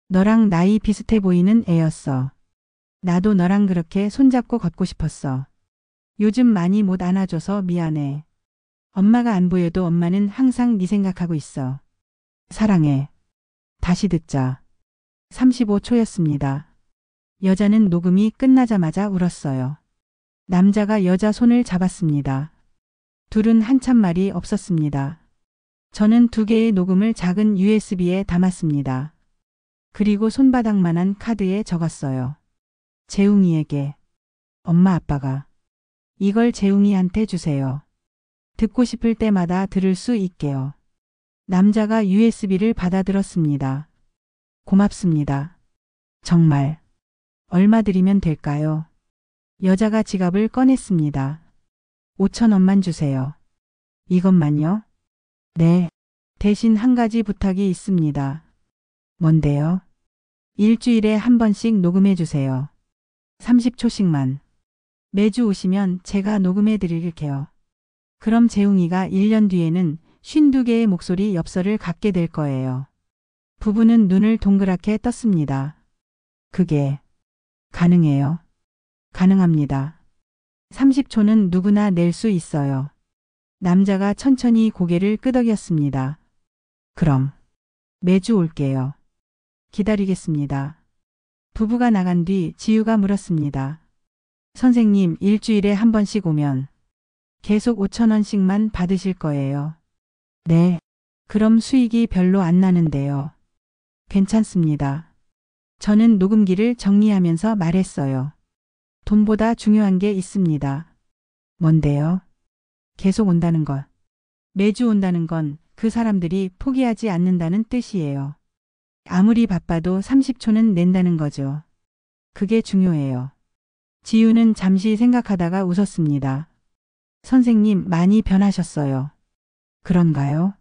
너랑 나이 비슷해 보이는 애였어. 나도 너랑 그렇게 손잡고 걷고 싶었어. 요즘 많이 못 안아줘서 미안해. 엄마가 안 보여도 엄마는 항상 네 생각하고 있어. 사랑해. 다시 듣자. 35초였습니다. 여자는 녹음이 끝나자마자 울었어요. 남자가 여자 손을 잡았습니다. 둘은 한참 말이 없었습니다. 저는 두 개의 녹음을 작은 USB에 담았습니다. 그리고 손바닥만한 카드에 적었어요. 재웅이에게. 엄마 아빠가. 이걸 재웅이한테 주세요. 듣고 싶을 때마다 들을 수 있게요. 남자가 USB를 받아들었습니다. 고맙습니다. 정말. 얼마 드리면 될까요? 여자가 지갑을 꺼냈습니다. 5,000원만 주세요. 이것만요? 네. 대신 한 가지 부탁이 있습니다. 뭔데요? 일주일에 한 번씩 녹음해 주세요. 30초씩만. 매주 오시면 제가 녹음해 드릴게요. 그럼 재웅이가 1년 뒤에는 52개의 목소리 엽서를 갖게 될 거예요. 부부는 눈을 동그랗게 떴습니다. 그게 가능해요? 가능합니다. 30초는 누구나 낼 수 있어요. 남자가 천천히 고개를 끄덕였습니다. 그럼 매주 올게요. 기다리겠습니다. 부부가 나간 뒤 지유가 물었습니다. 선생님, 일주일에 한 번씩 오면 계속 5,000원씩만 받으실 거예요. 네. 그럼 수익이 별로 안 나는데요. 괜찮습니다. 저는 녹음기를 정리하면서 말했어요. 돈보다 중요한 게 있습니다. 뭔데요? 계속 온다는 것. 매주 온다는 건 그 사람들이 포기하지 않는다는 뜻이에요. 아무리 바빠도 30초는 낸다는 거죠. 그게 중요해요. 지유는 잠시 생각하다가 웃었습니다. 선생님 많이 변하셨어요. 그런가요?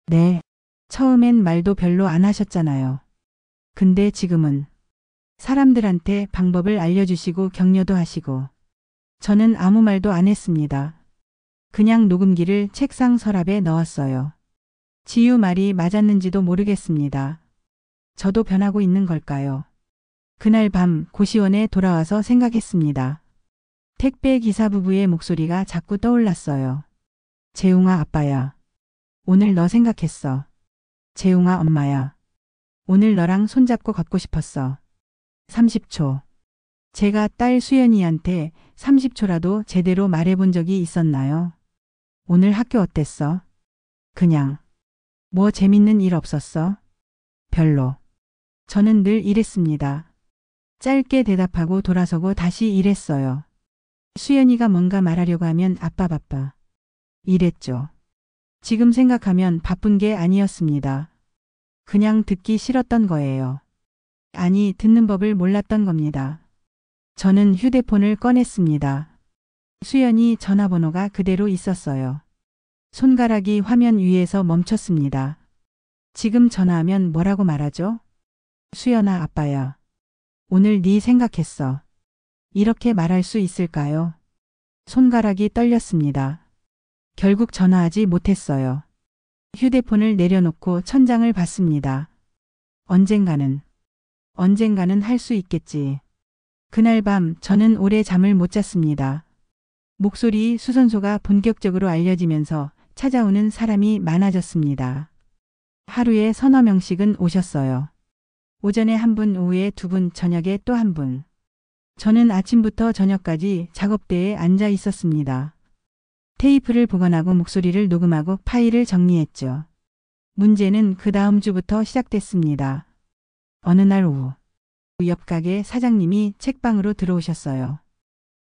네. 처음엔 말도 별로 안 하셨잖아요. 근데 지금은 사람들한테 방법을 알려주시고 격려도 하시고. 저는 아무 말도 안 했습니다. 그냥 녹음기를 책상 서랍에 넣었어요. 지유 말이 맞았는지도 모르겠습니다. 저도 변하고 있는 걸까요? 그날 밤 고시원에 돌아와서 생각했습니다. 택배 기사 부부의 목소리가 자꾸 떠올랐어요. 재웅아 아빠야. 오늘 너 생각했어. 재웅아 엄마야. 오늘 너랑 손잡고 걷고 싶었어. 30초. 제가 딸 수연이한테 30초라도 제대로 말해본 적이 있었나요? 오늘 학교 어땠어? 그냥. 뭐 재밌는 일 없었어? 별로. 저는 늘 이랬습니다. 짧게 대답하고 돌아서고 다시 일했어요. 수연이가 뭔가 말하려고 하면 아빠 바빠. 이랬죠. 지금 생각하면 바쁜 게 아니었습니다. 그냥 듣기 싫었던 거예요. 아니, 듣는 법을 몰랐던 겁니다. 저는 휴대폰을 꺼냈습니다. 수연이 전화번호가 그대로 있었어요. 손가락이 화면 위에서 멈췄습니다. 지금 전화하면 뭐라고 말하죠? 수연아, 아빠야. 오늘 네 생각했어. 이렇게 말할 수 있을까요? 손가락이 떨렸습니다. 결국 전화하지 못했어요. 휴대폰을 내려놓고 천장을 봤습니다. 언젠가는 할 수 있겠지. 그날 밤 저는 오래 잠을 못 잤습니다. 목소리 수선소가 본격적으로 알려지면서 찾아오는 사람이 많아졌습니다. 하루에 서너 명씩은 오셨어요. 오전에 한 분, 오후에 두 분, 저녁에 또 한 분. 저는 아침부터 저녁까지 작업대에 앉아 있었습니다. 테이프를 복원하고 목소리를 녹음하고 파일을 정리했죠. 문제는 그 다음 주부터 시작됐습니다. 어느 날 오후, 옆 가게 사장님이 책방으로 들어오셨어요.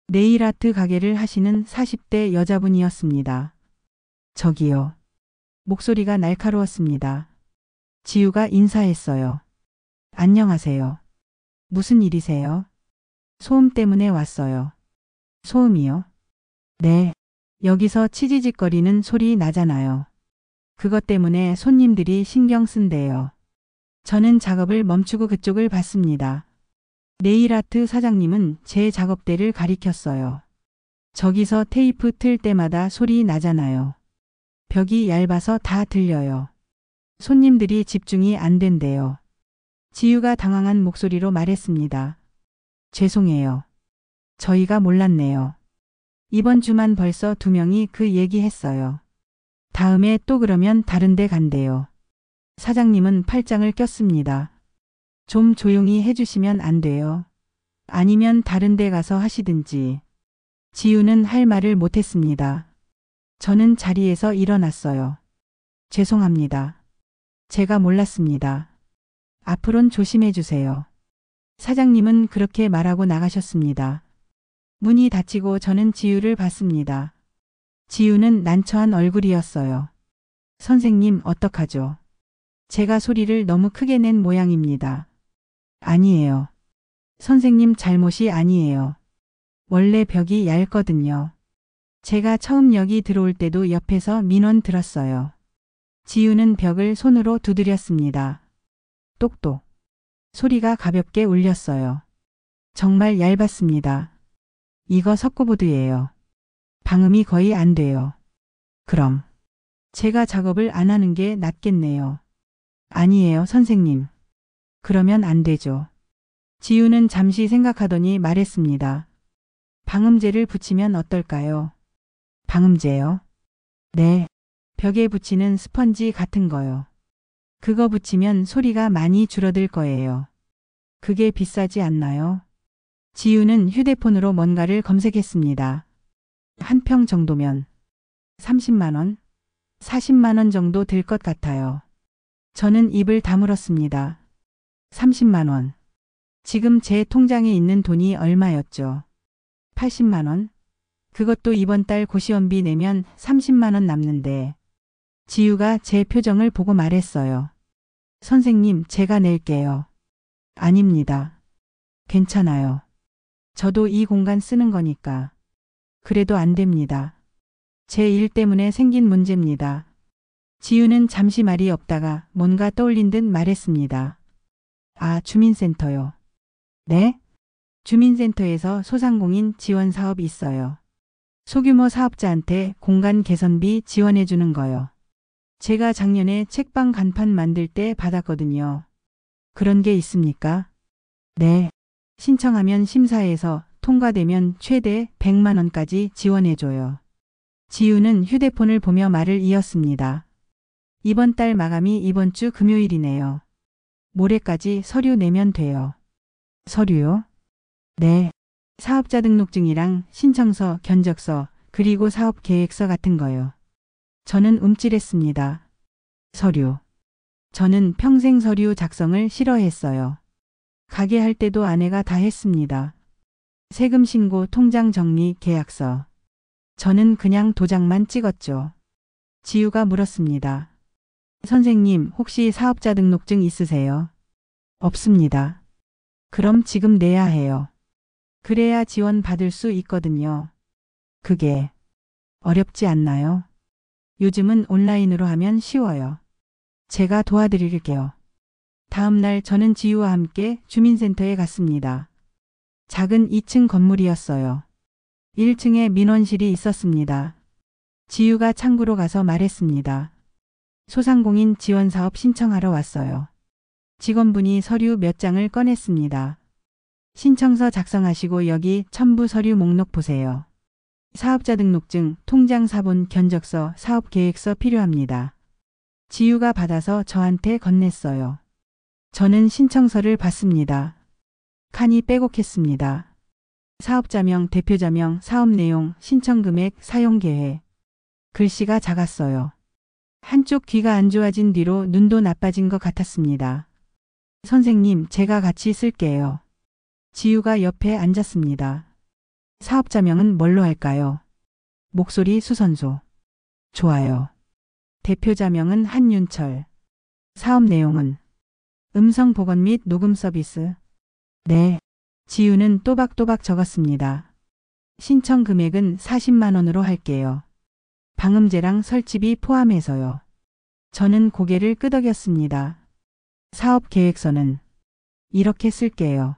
네일아트 가게를 하시는 40대 여자분이었습니다. 저기요. 목소리가 날카로웠습니다. 지우가 인사했어요. 안녕하세요. 무슨 일이세요? 소음 때문에 왔어요. 소음이요? 네. 여기서 치지직거리는 소리 나잖아요. 그것 때문에 손님들이 신경 쓴대요. 저는 작업을 멈추고 그쪽을 봤습니다. 네일아트 사장님은 제 작업대를 가리켰어요. 저기서 테이프 틀 때마다 소리 나잖아요. 벽이 얇아서 다 들려요. 손님들이 집중이 안 된대요. 지유가 당황한 목소리로 말했습니다. 죄송해요. 저희가 몰랐네요. 이번 주만 벌써 2명이 그 얘기했어요. 다음에 또 그러면 다른 데 간대요. 사장님은 팔짱을 꼈습니다. 좀 조용히 해주시면 안 돼요. 아니면 다른 데 가서 하시든지. 지유는 할 말을 못했습니다. 저는 자리에서 일어났어요. 죄송합니다. 제가 몰랐습니다. 앞으론 조심해 주세요. 사장님은 그렇게 말하고 나가셨습니다. 문이 닫히고 저는 지유를 봤습니다. 지유는 난처한 얼굴이었어요. 선생님, 어떡하죠? 제가 소리를 너무 크게 낸 모양입니다. 아니에요. 선생님 잘못이 아니에요. 원래 벽이 얇거든요. 제가 처음 여기 들어올 때도 옆에서 민원 들었어요. 지유는 벽을 손으로 두드렸습니다. 똑똑. 소리가 가볍게 울렸어요. 정말 얇았습니다. 이거 석고보드예요. 방음이 거의 안 돼요. 그럼 제가 작업을 안 하는 게 낫겠네요. 아니에요, 선생님. 그러면 안 되죠. 지유는 잠시 생각하더니 말했습니다. 방음제를 붙이면 어떨까요? 방음제요? 네. 벽에 붙이는 스펀지 같은 거요. 그거 붙이면 소리가 많이 줄어들 거예요. 그게 비싸지 않나요? 지유는 휴대폰으로 뭔가를 검색했습니다. 한 평 정도면 30만 원, 40만 원 정도 들 것 같아요. 저는 입을 다물었습니다. 30만 원. 지금 제 통장에 있는 돈이 얼마였죠? 80만 원? 그것도 이번 달 고시원비 내면 30만 원 남는데. 지유가 제 표정을 보고 말했어요. 선생님, 제가 낼게요. 아닙니다. 괜찮아요. 저도 이 공간 쓰는 거니까. 그래도 안 됩니다. 제 일 때문에 생긴 문제입니다. 지유는 잠시 말이 없다가 뭔가 떠올린 듯 말했습니다. 아, 주민센터요. 네? 주민센터에서 소상공인 지원 사업 있어요. 소규모 사업자한테 공간 개선비 지원해 주는 거요. 제가 작년에 책방 간판 만들 때 받았거든요. 그런 게 있습니까? 네. 신청하면 심사해서 통과되면 최대 100만 원까지 지원해 줘요. 지유는 휴대폰을 보며 말을 이었습니다. 이번 달 마감이 이번 주 금요일이네요. 모레까지 서류 내면 돼요. 서류요? 네. 사업자 등록증이랑 신청서, 견적서, 그리고 사업 계획서 같은 거요. 저는 움찔했습니다. 서류. 저는 평생 서류 작성을 싫어했어요. 가게 할 때도 아내가 다 했습니다. 세금 신고, 통장 정리, 계약서. 저는 그냥 도장만 찍었죠. 지우가 물었습니다. 선생님, 혹시 사업자 등록증 있으세요? 없습니다. 그럼 지금 내야 해요. 그래야 지원 받을 수 있거든요. 그게 어렵지 않나요? 요즘은 온라인으로 하면 쉬워요. 제가 도와드릴게요. 다음 날 저는 지우와 함께 주민센터에 갔습니다. 작은 2층 건물이었어요. 1층에 민원실이 있었습니다. 지우가 창구로 가서 말했습니다. 소상공인 지원사업 신청하러 왔어요. 직원분이 서류 몇 장을 꺼냈습니다. 신청서 작성하시고 여기 첨부 서류 목록 보세요. 사업자 등록증, 통장 사본, 견적서, 사업 계획서 필요합니다. 지우가 받아서 저한테 건넸어요. 저는 신청서를 봤습니다. 칸이 빼곡했습니다. 사업자명, 대표자명, 사업 내용, 신청 금액, 사용 계획. 글씨가 작았어요. 한쪽 귀가 안 좋아진 뒤로 눈도 나빠진 것 같았습니다. 선생님, 제가 같이 쓸게요. 지우가 옆에 앉았습니다. 사업자명은 뭘로 할까요? 목소리 수선소. 좋아요. 대표자명은 한윤철. 사업 내용은 음성 보건 및 녹음 서비스. 네. 지우는 또박또박 적었습니다. 신청 금액은 40만 원으로 할게요. 방음제랑 설치비 포함해서요. 저는 고개를 끄덕였습니다. 사업 계획서는 이렇게 쓸게요.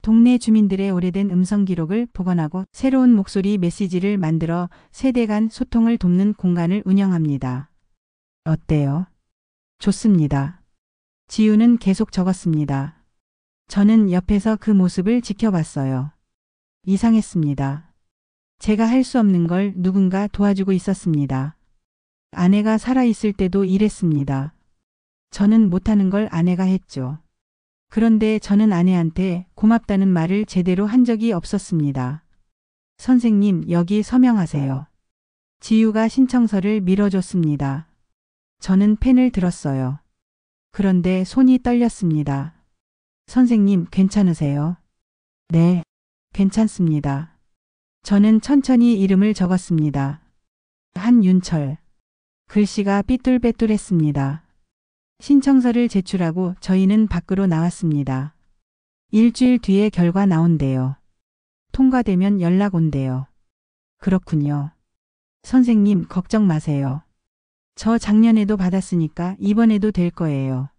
동네 주민들의 오래된 음성 기록을 복원하고 새로운 목소리 메시지를 만들어 세대 간 소통을 돕는 공간을 운영합니다. 어때요? 좋습니다. 지우는 계속 적었습니다. 저는 옆에서 그 모습을 지켜봤어요. 이상했습니다. 제가 할 수 없는 걸 누군가 도와주고 있었습니다. 아내가 살아있을 때도 이랬습니다. 저는 못하는 걸 아내가 했죠. 그런데 저는 아내한테 고맙다는 말을 제대로 한 적이 없었습니다. 선생님, 여기 서명하세요. 지우가 신청서를 밀어줬습니다. 저는 펜을 들었어요. 그런데 손이 떨렸습니다. 선생님, 괜찮으세요? 네, 괜찮습니다. 저는 천천히 이름을 적었습니다. 한윤철. 글씨가 삐뚤빼뚤했습니다. 신청서를 제출하고 저희는 밖으로 나왔습니다. 일주일 뒤에 결과 나온대요. 통과되면 연락 온대요. 그렇군요. 선생님, 걱정 마세요. 저 작년에도 받았으니까 이번에도 될 거예요.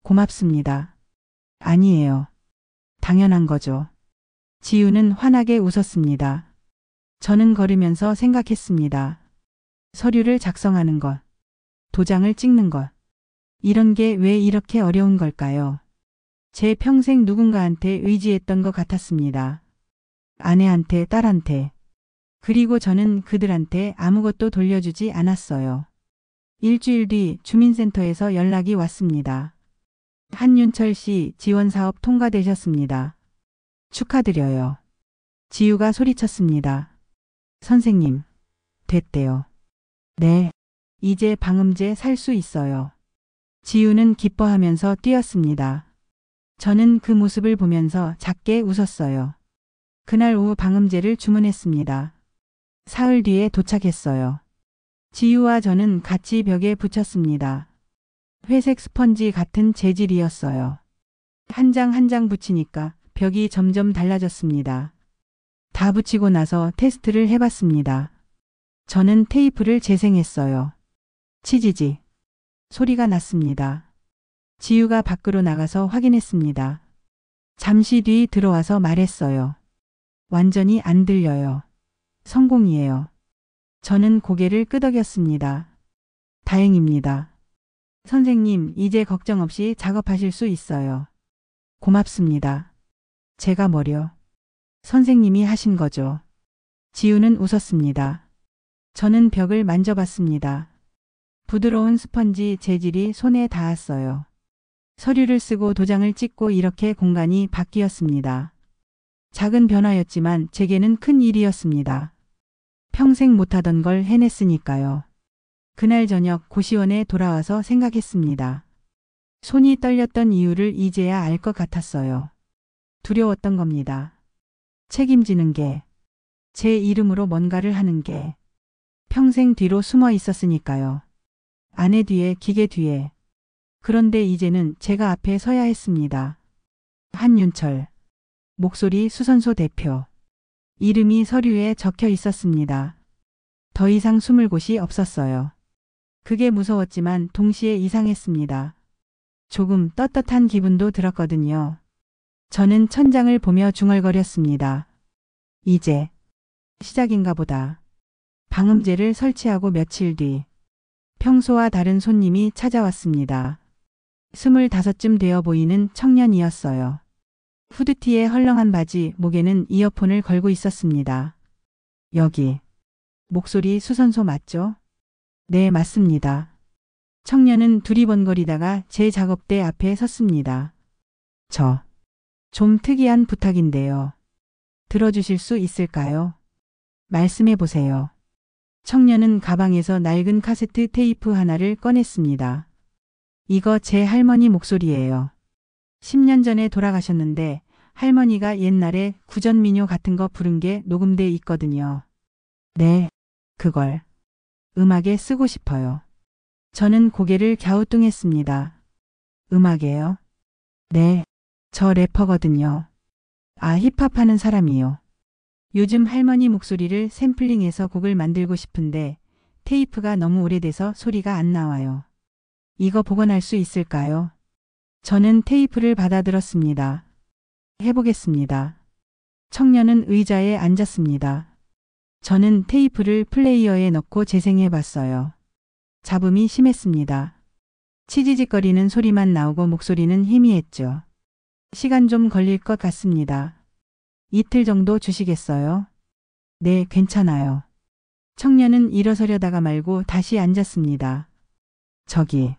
고맙습니다. 아니에요. 당연한 거죠. 지우는 환하게 웃었습니다. 저는 걸으면서 생각했습니다. 서류를 작성하는 것, 도장을 찍는 것. 이런 게 왜 이렇게 어려운 걸까요? 제 평생 누군가한테 의지했던 것 같았습니다. 아내한테, 딸한테. 그리고 저는 그들한테 아무것도 돌려주지 않았어요. 일주일 뒤 주민센터에서 연락이 왔습니다. 한윤철 씨 지원사업 통과되셨습니다. 축하드려요. 지우가 소리쳤습니다. 선생님, 됐대요. 네, 이제 방음제 살 수 있어요. 지우는 기뻐하면서 뛰었습니다. 저는 그 모습을 보면서 작게 웃었어요. 그날 오후 방음제를 주문했습니다. 사흘 뒤에 도착했어요. 지우와 저는 같이 벽에 붙였습니다. 회색 스펀지 같은 재질이었어요. 한 장 한 장 붙이니까 벽이 점점 달라졌습니다. 다 붙이고 나서 테스트를 해봤습니다. 저는 테이프를 재생했어요. 치지지. 소리가 났습니다. 지우가 밖으로 나가서 확인했습니다. 잠시 뒤 들어와서 말했어요. 완전히 안 들려요. 성공이에요. 저는 고개를 끄덕였습니다. 다행입니다. 선생님, 이제 걱정 없이 작업하실 수 있어요. 고맙습니다. 제가 뭐려? 선생님이 하신 거죠. 지우는 웃었습니다. 저는 벽을 만져봤습니다. 부드러운 스펀지 재질이 손에 닿았어요. 서류를 쓰고 도장을 찍고 이렇게 공간이 바뀌었습니다. 작은 변화였지만 제게는 큰 일이었습니다. 평생 못하던 걸 해냈으니까요. 그날 저녁 고시원에 돌아와서 생각했습니다. 손이 떨렸던 이유를 이제야 알 것 같았어요. 두려웠던 겁니다. 책임지는 게, 제 이름으로 뭔가를 하는 게, 평생 뒤로 숨어 있었으니까요. 아내 뒤에, 기계 뒤에. 그런데 이제는 제가 앞에 서야 했습니다. 한윤철. 목소리 수선소 대표. 이름이 서류에 적혀 있었습니다. 더 이상 숨을 곳이 없었어요. 그게 무서웠지만 동시에 이상했습니다. 조금 떳떳한 기분도 들었거든요. 저는 천장을 보며 중얼거렸습니다. 이제 시작인가 보다. 방음제를 설치하고 며칠 뒤 평소와 다른 손님이 찾아왔습니다. 25쯤 되어 보이는 청년이었어요. 후드티에 헐렁한 바지, 목에는 이어폰을 걸고 있었습니다. 여기 목소리 수선소 맞죠? 네, 맞습니다. 청년은 두리번거리다가 제 작업대 앞에 섰습니다. 좀 특이한 부탁인데요. 들어주실 수 있을까요? 말씀해 보세요. 청년은 가방에서 낡은 카세트 테이프 하나를 꺼냈습니다. 이거 제 할머니 목소리예요. 10년 전에 돌아가셨는데 할머니가 옛날에 구전민요 같은 거 부른 게 녹음돼 있거든요. 네, 그걸 음악에 쓰고 싶어요. 저는 고개를 갸우뚱했습니다. 음악에요? 네, 저 래퍼거든요. 아, 힙합하는 사람이요. 요즘 할머니 목소리를 샘플링해서 곡을 만들고 싶은데 테이프가 너무 오래돼서 소리가 안 나와요. 이거 복원할 수 있을까요? 저는 테이프를 받아들었습니다. 해보겠습니다. 청년은 의자에 앉았습니다. 저는 테이프를 플레이어에 넣고 재생해봤어요. 잡음이 심했습니다. 치지직거리는 소리만 나오고 목소리는 희미했죠. 시간 좀 걸릴 것 같습니다. 이틀 정도 주시겠어요? 네, 괜찮아요. 청년은 일어서려다가 말고 다시 앉았습니다. 저기,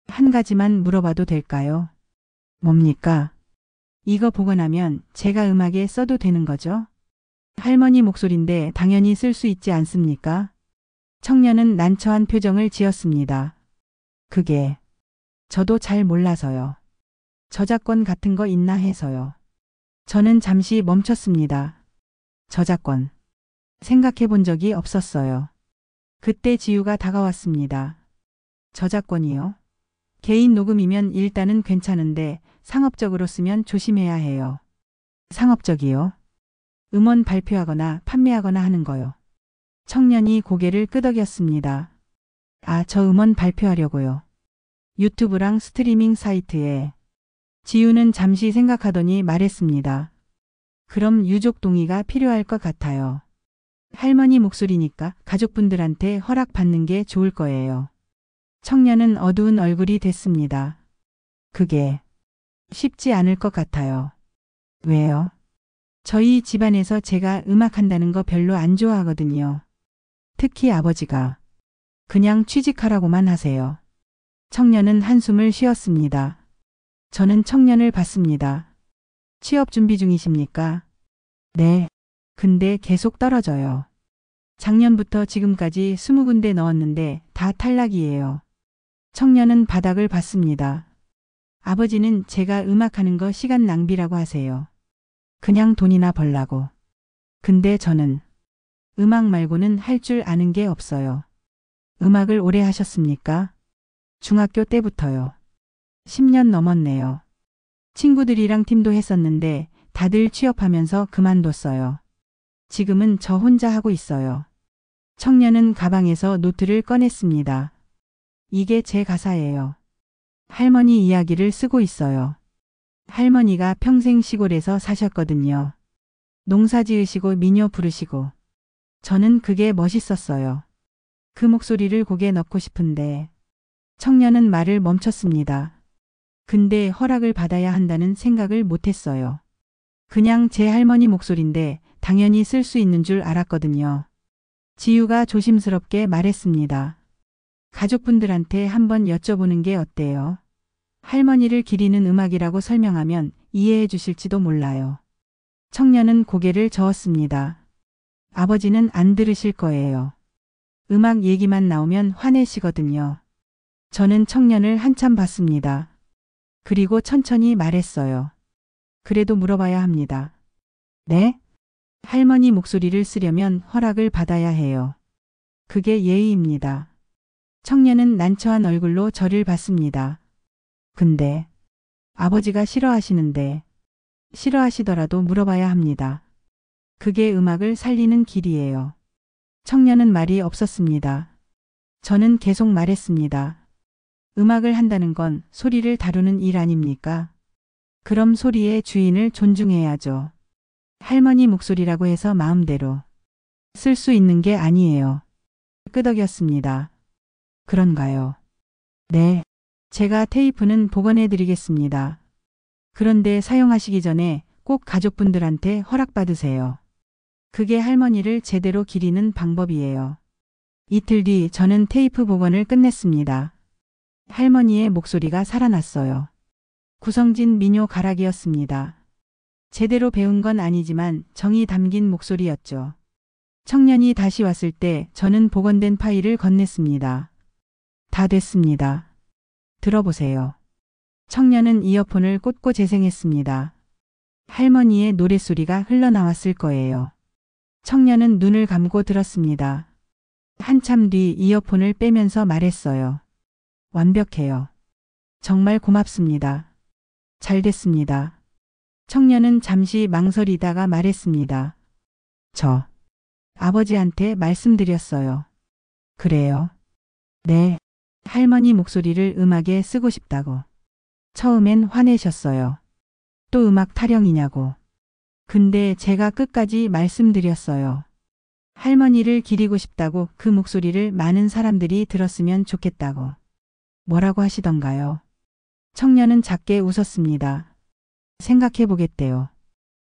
한 가지만 물어봐도 될까요? 뭡니까? 이거 보고 나면 제가 음악에 써도 되는 거죠? 할머니 목소리인데 당연히 쓸 수 있지 않습니까? 청년은 난처한 표정을 지었습니다. 그게 저도 잘 몰라서요. 저작권 같은 거 있나 해서요. 저는 잠시 멈췄습니다. 저작권. 생각해 본 적이 없었어요. 그때 지우가 다가왔습니다. 저작권이요? 개인 녹음이면 일단은 괜찮은데 상업적으로 쓰면 조심해야 해요. 상업적이요? 음원 발표하거나 판매하거나 하는 거요. 청년이 고개를 끄덕였습니다. 아, 저 음원 발표하려고요. 유튜브랑 스트리밍 사이트에. 지우는 잠시 생각하더니 말했습니다. 그럼 유족 동의가 필요할 것 같아요. 할머니 목소리니까 가족분들한테 허락받는 게 좋을 거예요. 청년은 어두운 얼굴이 됐습니다. 그게 쉽지 않을 것 같아요. 왜요? 저희 집안에서 제가 음악한다는 거 별로 안 좋아하거든요. 특히 아버지가. 그냥 취직하라고만 하세요. 청년은 한숨을 쉬었습니다. 저는 청년을 봤습니다. 취업 준비 중이십니까? 네. 근데 계속 떨어져요. 작년부터 지금까지 20군데 넣었는데 다 탈락이에요. 청년은 바닥을 봤습니다. 아버지는 제가 음악하는 거 시간 낭비라고 하세요. 그냥 돈이나 벌라고. 근데 저는 음악 말고는 할 줄 아는 게 없어요. 음악을 오래 하셨습니까? 중학교 때부터요. 10년 넘었네요. 친구들이랑 팀도 했었는데 다들 취업하면서 그만뒀어요. 지금은 저 혼자 하고 있어요. 청년은 가방에서 노트를 꺼냈습니다. 이게 제 가사예요. 할머니 이야기를 쓰고 있어요. 할머니가 평생 시골에서 사셨거든요. 농사 지으시고 민요 부르시고. 저는 그게 멋있었어요. 그 목소리를 곡에 넣고 싶은데. 청년은 말을 멈췄습니다. 근데 허락을 받아야 한다는 생각을 못했어요. 그냥 제 할머니 목소리인데 당연히 쓸 수 있는 줄 알았거든요. 지우가 조심스럽게 말했습니다. 가족분들한테 한번 여쭤보는 게 어때요? 할머니를 기리는 음악이라고 설명하면 이해해 주실지도 몰라요. 청년은 고개를 저었습니다. 아버지는 안 들으실 거예요. 음악 얘기만 나오면 화내시거든요. 저는 청년을 한참 봤습니다. 그리고 천천히 말했어요. 그래도 물어봐야 합니다. 네? 할머니 목소리를 쓰려면 허락을 받아야 해요. 그게 예의입니다. 청년은 난처한 얼굴로 저를 봤습니다. 근데 아버지가 싫어하시는데 싫어하시더라도 물어봐야 합니다. 그게 음악을 살리는 길이에요. 청년은 말이 없었습니다. 저는 계속 말했습니다. 음악을 한다는 건 소리를 다루는 일 아닙니까? 그럼 소리의 주인을 존중해야죠. 할머니 목소리라고 해서 마음대로 쓸 수 있는 게 아니에요. 끄덕였습니다. 그런가요? 네. 제가 테이프는 복원해 드리겠습니다. 그런데 사용하시기 전에 꼭 가족분들한테 허락받으세요. 그게 할머니를 제대로 기리는 방법이에요. 이틀 뒤 저는 테이프 복원을 끝냈습니다. 할머니의 목소리가 살아났어요. 구성진 민요 가락이었습니다. 제대로 배운 건 아니지만 정이 담긴 목소리였죠. 청년이 다시 왔을 때 저는 복원된 파일을 건넸습니다. 다 됐습니다. 들어보세요. 청년은 이어폰을 꽂고 재생했습니다. 할머니의 노랫소리가 흘러나왔을 거예요. 청년은 눈을 감고 들었습니다. 한참 뒤 이어폰을 빼면서 말했어요. 완벽해요. 정말 고맙습니다. 잘 됐습니다. 청년은 잠시 망설이다가 말했습니다. 저 아버지한테 말씀드렸어요. 그래요? 네. 할머니 목소리를 음악에 쓰고 싶다고. 처음엔 화내셨어요. 또 음악 타령이냐고. 근데 제가 끝까지 말씀드렸어요. 할머니를 기리고 싶다고, 그 목소리를 많은 사람들이 들었으면 좋겠다고. 뭐라고 하시던가요? 청년은 작게 웃었습니다. 생각해 보겠대요.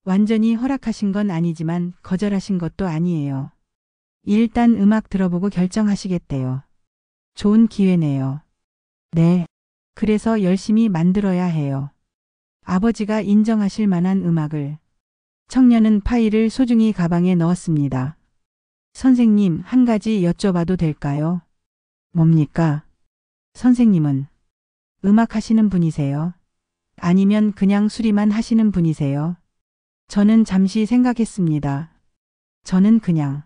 완전히 허락하신 건 아니지만 거절하신 것도 아니에요. 일단 음악 들어보고 결정하시겠대요. 좋은 기회네요. 네. 그래서 열심히 만들어야 해요. 아버지가 인정하실 만한 음악을. 청년은 파일을 소중히 가방에 넣었습니다. 선생님, 한 가지 여쭤봐도 될까요? 뭡니까? 선생님은 음악 하시는 분이세요? 아니면 그냥 수리만 하시는 분이세요? 저는 잠시 생각했습니다. 저는 그냥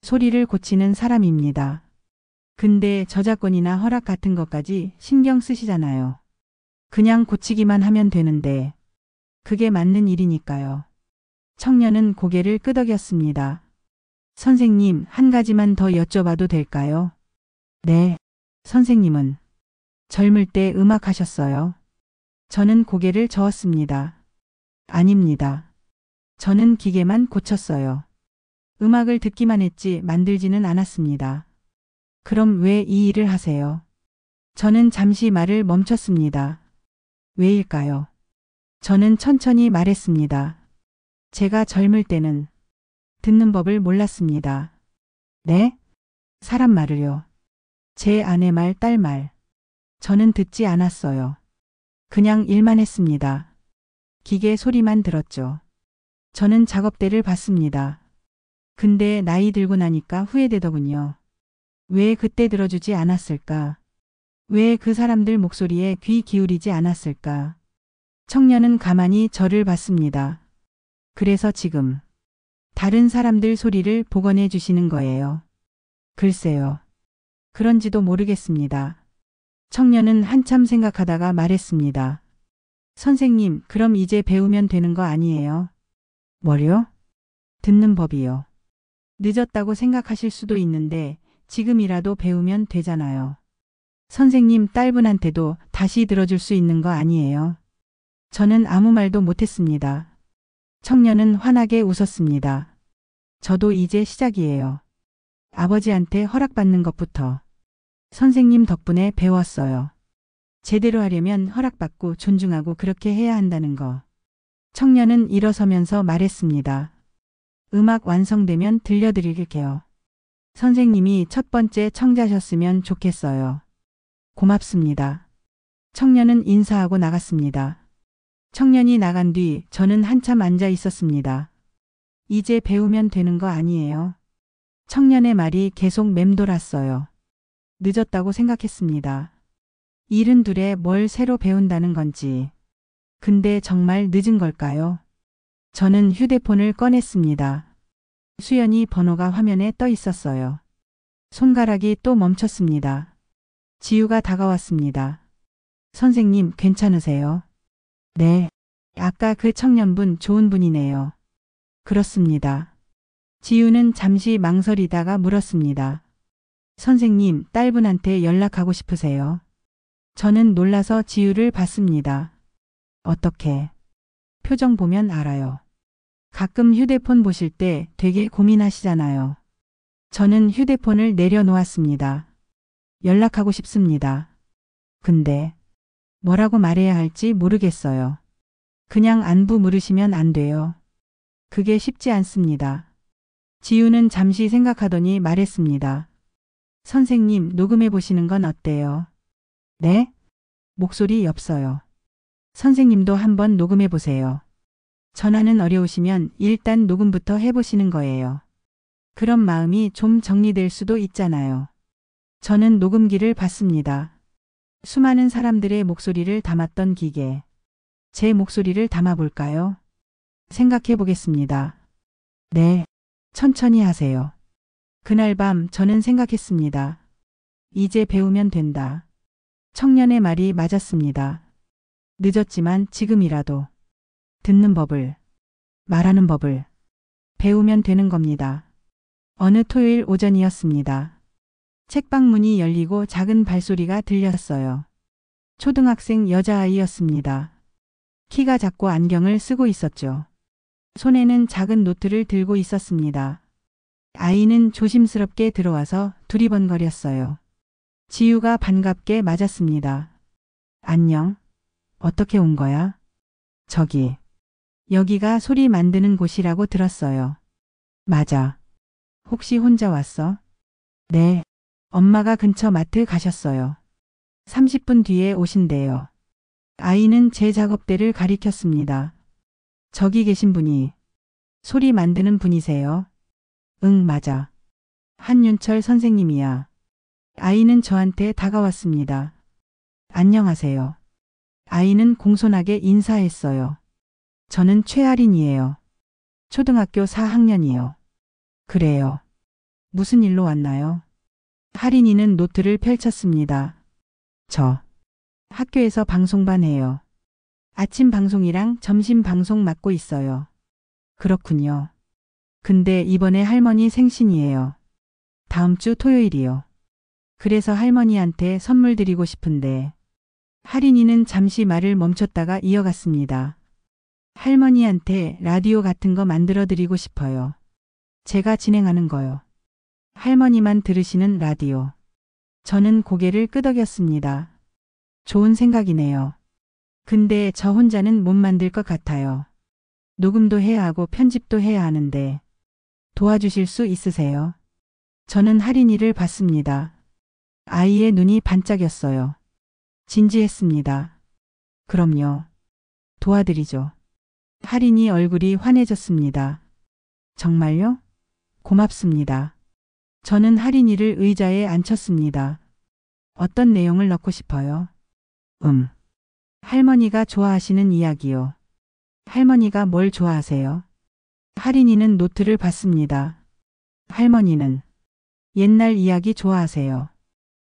소리를 고치는 사람입니다. 근데 저작권이나 허락 같은 것까지 신경 쓰시잖아요. 그냥 고치기만 하면 되는데 그게 맞는 일이니까요. 청년은 고개를 끄덕였습니다. 선생님, 한 가지만 더 여쭤봐도 될까요? 네. 선생님은 젊을 때 음악 하셨어요? 저는 고개를 저었습니다. 아닙니다. 저는 기계만 고쳤어요. 음악을 듣기만 했지 만들지는 않았습니다. 그럼 왜 이 일을 하세요? 저는 잠시 말을 멈췄습니다. 왜일까요? 저는 천천히 말했습니다. 제가 젊을 때는 듣는 법을 몰랐습니다. 네? 사람 말을요. 제 아내 말, 딸 말. 저는 듣지 않았어요. 그냥 일만 했습니다. 기계 소리만 들었죠. 저는 작업대를 봤습니다. 근데 나이 들고 나니까 후회되더군요. 왜 그때 들어주지 않았을까? 왜 그 사람들 목소리에 귀 기울이지 않았을까? 청년은 가만히 저를 봤습니다. 그래서 지금 다른 사람들 소리를 복원해 주시는 거예요. 글쎄요. 그런지도 모르겠습니다. 청년은 한참 생각하다가 말했습니다. 선생님, 그럼 이제 배우면 되는 거 아니에요? 뭐요? 듣는 법이요. 늦었다고 생각하실 수도 있는데 지금이라도 배우면 되잖아요. 선생님, 딸분한테도 다시 들어줄 수 있는 거 아니에요? 저는 아무 말도 못했습니다. 청년은 환하게 웃었습니다. 저도 이제 시작이에요. 아버지한테 허락받는 것부터 선생님 덕분에 배웠어요. 제대로 하려면 허락받고 존중하고 그렇게 해야 한다는 거. 청년은 일어서면서 말했습니다. 음악 완성되면 들려드릴게요. 선생님이 첫 번째 청자셨으면 좋겠어요. 고맙습니다. 청년은 인사하고 나갔습니다. 청년이 나간 뒤 저는 한참 앉아 있었습니다. 이제 배우면 되는 거 아니에요? 청년의 말이 계속 맴돌았어요. 늦었다고 생각했습니다. 72에 뭘 새로 배운다는 건지. 근데 정말 늦은 걸까요? 저는 휴대폰을 꺼냈습니다. 수연이 번호가 화면에 떠 있었어요. 손가락이 또 멈췄습니다. 지우가 다가왔습니다. 선생님, 괜찮으세요? 네. 아까 그 청년분 좋은 분이네요. 그렇습니다. 지우는 잠시 망설이다가 물었습니다. 선생님, 딸분한테 연락하고 싶으세요? 저는 놀라서 지우를 봤습니다. 어떻게? 표정 보면 알아요. 가끔 휴대폰 보실 때 되게 고민하시잖아요. 저는 휴대폰을 내려놓았습니다. 연락하고 싶습니다. 근데 뭐라고 말해야 할지 모르겠어요. 그냥 안부 물으시면 안 돼요. 그게 쉽지 않습니다. 지우는 잠시 생각하더니 말했습니다. 선생님, 녹음해 보시는 건 어때요? 네? 목소리 엽서요. 선생님도 한번 녹음해 보세요. 전화는 어려우시면 일단 녹음부터 해보시는 거예요. 그런 마음이 좀 정리될 수도 있잖아요. 저는 녹음기를 봤습니다. 수많은 사람들의 목소리를 담았던 기계. 제 목소리를 담아볼까요? 생각해 보겠습니다. 네, 천천히 하세요. 그날 밤 저는 생각했습니다. 이제 배우면 된다. 청년의 말이 맞았습니다. 늦었지만 지금이라도 듣는 법을, 말하는 법을 배우면 되는 겁니다. 어느 토요일 오전이었습니다. 책방 문이 열리고 작은 발소리가 들렸어요. 초등학생 여자아이였습니다. 키가 작고 안경을 쓰고 있었죠. 손에는 작은 노트를 들고 있었습니다. 아이는 조심스럽게 들어와서 두리번거렸어요. 지우가 반갑게 맞았습니다. 안녕. 어떻게 온 거야? 저기. 여기가 소리 만드는 곳이라고 들었어요. 맞아. 혹시 혼자 왔어? 네. 엄마가 근처 마트 가셨어요. 30분 뒤에 오신대요. 아이는 제 작업대를 가리켰습니다. 저기 계신 분이 소리 만드는 분이세요? 응, 맞아. 한윤철 선생님이야. 아이는 저한테 다가왔습니다. 안녕하세요. 아이는 공손하게 인사했어요. 저는 최아린이에요. 초등학교 4학년이요. 그래요. 무슨 일로 왔나요? 하린이는 노트를 펼쳤습니다. 저 학교에서 방송반 해요. 아침 방송이랑 점심 방송 맡고 있어요. 그렇군요. 근데 이번에 할머니 생신이에요. 다음 주 토요일이요. 그래서 할머니한테 선물 드리고 싶은데. 하린이는 잠시 말을 멈췄다가 이어갔습니다. 할머니한테 라디오 같은 거 만들어 드리고 싶어요. 제가 진행하는 거요. 할머니만 들으시는 라디오. 저는 고개를 끄덕였습니다. 좋은 생각이네요. 근데 저 혼자는 못 만들 것 같아요. 녹음도 해야 하고 편집도 해야 하는데 도와주실 수 있으세요? 저는 하린이를 봤습니다. 아이의 눈이 반짝였어요. 진지했습니다. 그럼요. 도와드리죠. 하린이 얼굴이 환해졌습니다. 정말요? 고맙습니다. 저는 하린이를 의자에 앉혔습니다. 어떤 내용을 넣고 싶어요? 할머니가 좋아하시는 이야기요. 할머니가 뭘 좋아하세요? 하린이는 노트를 봤습니다. 할머니는 옛날 이야기 좋아하세요.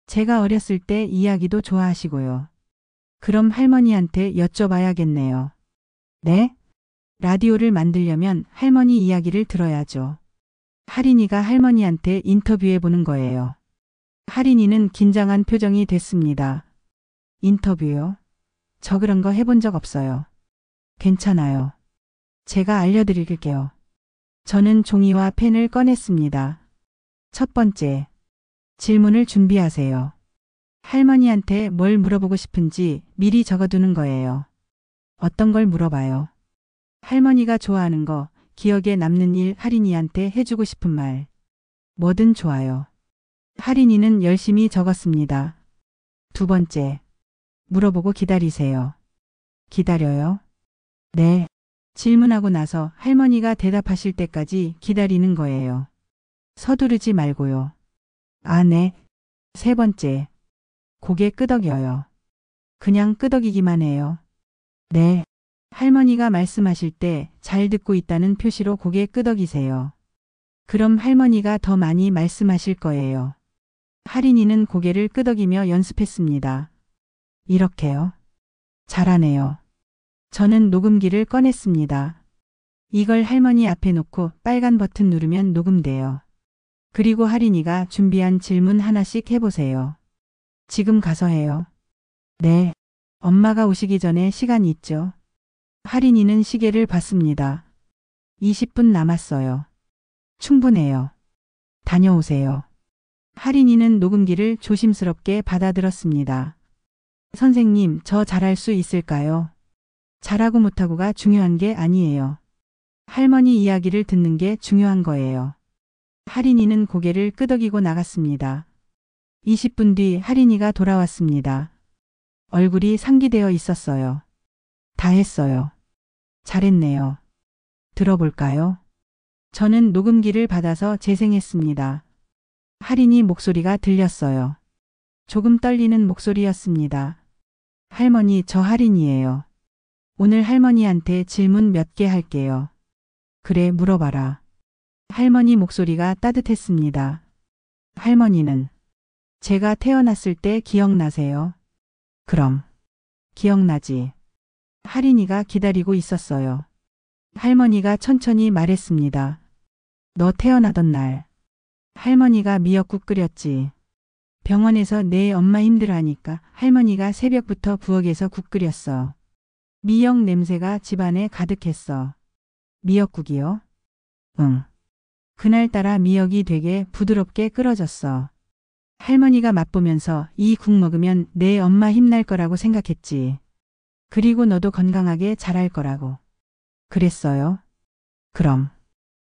제가 어렸을 때 이야기도 좋아하시고요. 그럼 할머니한테 여쭤봐야겠네요. 네? 라디오를 만들려면 할머니 이야기를 들어야죠. 하린이가 할머니한테 인터뷰해 보는 거예요. 하린이는 긴장한 표정이 됐습니다. 인터뷰요? 저 그런 거 해본 적 없어요. 괜찮아요. 제가 알려드릴게요. 저는 종이와 펜을 꺼냈습니다. 첫 번째, 질문을 준비하세요. 할머니한테 뭘 물어보고 싶은지 미리 적어두는 거예요. 어떤 걸 물어봐요? 할머니가 좋아하는 거, 기억에 남는 일, 하린이한테 해주고 싶은 말. 뭐든 좋아요. 하린이는 열심히 적었습니다. 두 번째, 물어보고 기다리세요. 기다려요? 네. 질문하고 나서 할머니가 대답하실 때까지 기다리는 거예요. 서두르지 말고요. 아, 네. 세 번째. 고개 끄덕여요. 그냥 끄덕이기만 해요. 네. 할머니가 말씀하실 때 잘 듣고 있다는 표시로 고개 끄덕이세요. 그럼 할머니가 더 많이 말씀하실 거예요. 할인이는 고개를 끄덕이며 연습했습니다. 이렇게요. 잘하네요. 저는 녹음기를 꺼냈습니다. 이걸 할머니 앞에 놓고 빨간 버튼 누르면 녹음돼요. 그리고 할인이가 준비한 질문 하나씩 해보세요. 지금 가서 해요. 네. 엄마가 오시기 전에 시간 있죠? 할인이는 시계를 봤습니다. 20분 남았어요. 충분해요. 다녀오세요. 할인이는 녹음기를 조심스럽게 받아들었습니다. 선생님, 저 잘할 수 있을까요? 잘하고 못하고가 중요한 게 아니에요. 할머니 이야기를 듣는 게 중요한 거예요. 할인이는 고개를 끄덕이고 나갔습니다. 20분 뒤 할인이가 돌아왔습니다. 얼굴이 상기되어 있었어요. 다 했어요. 잘했네요. 들어볼까요? 저는 녹음기를 받아서 재생했습니다. 할인이 목소리가 들렸어요. 조금 떨리는 목소리였습니다. 할머니, 저 할인이에요. 오늘 할머니한테 질문 몇 개 할게요. 그래, 물어봐라. 할머니 목소리가 따뜻했습니다. 할머니는 제가 태어났을 때 기억나세요? 그럼. 기억나지. 할인이가 기다리고 있었어요. 할머니가 천천히 말했습니다. 너 태어나던 날. 할머니가 미역국 끓였지. 병원에서 내 엄마 힘들어하니까 할머니가 새벽부터 부엌에서 국 끓였어. 미역 냄새가 집안에 가득했어. 미역국이요? 응. 그날따라 미역이 되게 부드럽게 끓어졌어. 할머니가 맛보면서 이 국 먹으면 내 엄마 힘날 거라고 생각했지. 그리고 너도 건강하게 자랄 거라고. 그랬어요? 그럼.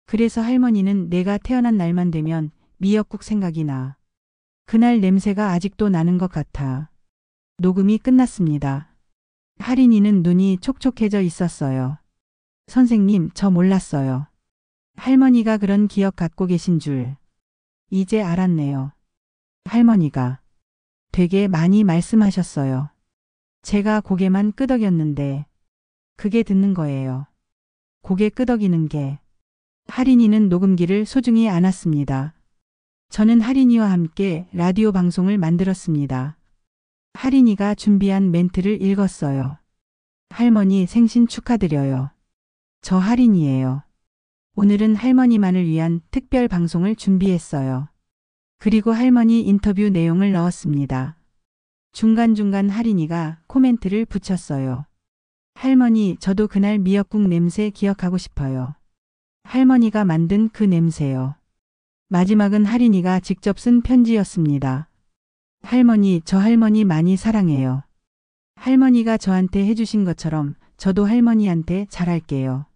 그래서 할머니는 내가 태어난 날만 되면 미역국 생각이 나. 그날 냄새가 아직도 나는 것 같아. 녹음이 끝났습니다. 할인이는 눈이 촉촉해져 있었어요. 선생님, 저 몰랐어요. 할머니가 그런 기억 갖고 계신 줄. 이제 알았네요. 할머니가 되게 많이 말씀하셨어요. 제가 고개만 끄덕였는데 그게 듣는 거예요. 고개 끄덕이는 게. 할인이는 녹음기를 소중히 안았습니다. 저는 할인이와 함께 라디오 방송을 만들었습니다. 할인이가 준비한 멘트를 읽었어요. 할머니 생신 축하드려요. 저 할인이에요. 오늘은 할머니만을 위한 특별 방송을 준비했어요. 그리고 할머니 인터뷰 내용을 넣었습니다. 중간중간 할인이가 코멘트를 붙였어요. 할머니, 저도 그날 미역국 냄새 기억하고 싶어요. 할머니가 만든 그 냄새요. 마지막은 할인이가 직접 쓴 편지였습니다. 할머니, 저 할머니 많이 사랑해요. 할머니가 저한테 해주신 것처럼 저도 할머니한테 잘할게요.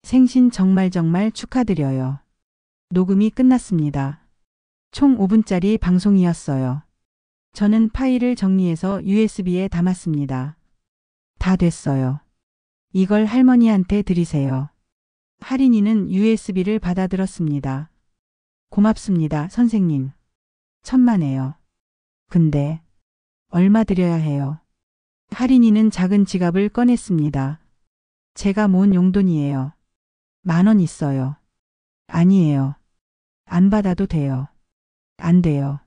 생신 정말 축하드려요. 녹음이 끝났습니다. 총 5분짜리 방송이었어요. 저는 파일을 정리해서 USB에 담았습니다. 다 됐어요. 이걸 할머니한테 드리세요. 할인이는 USB를 받아들었습니다. 고맙습니다, 선생님. 천만에요. 근데 얼마 드려야 해요? 할인이는 작은 지갑을 꺼냈습니다. 제가 모은 용돈이에요. 10,000원 있어요. 아니에요. 안 받아도 돼요. 안 돼요.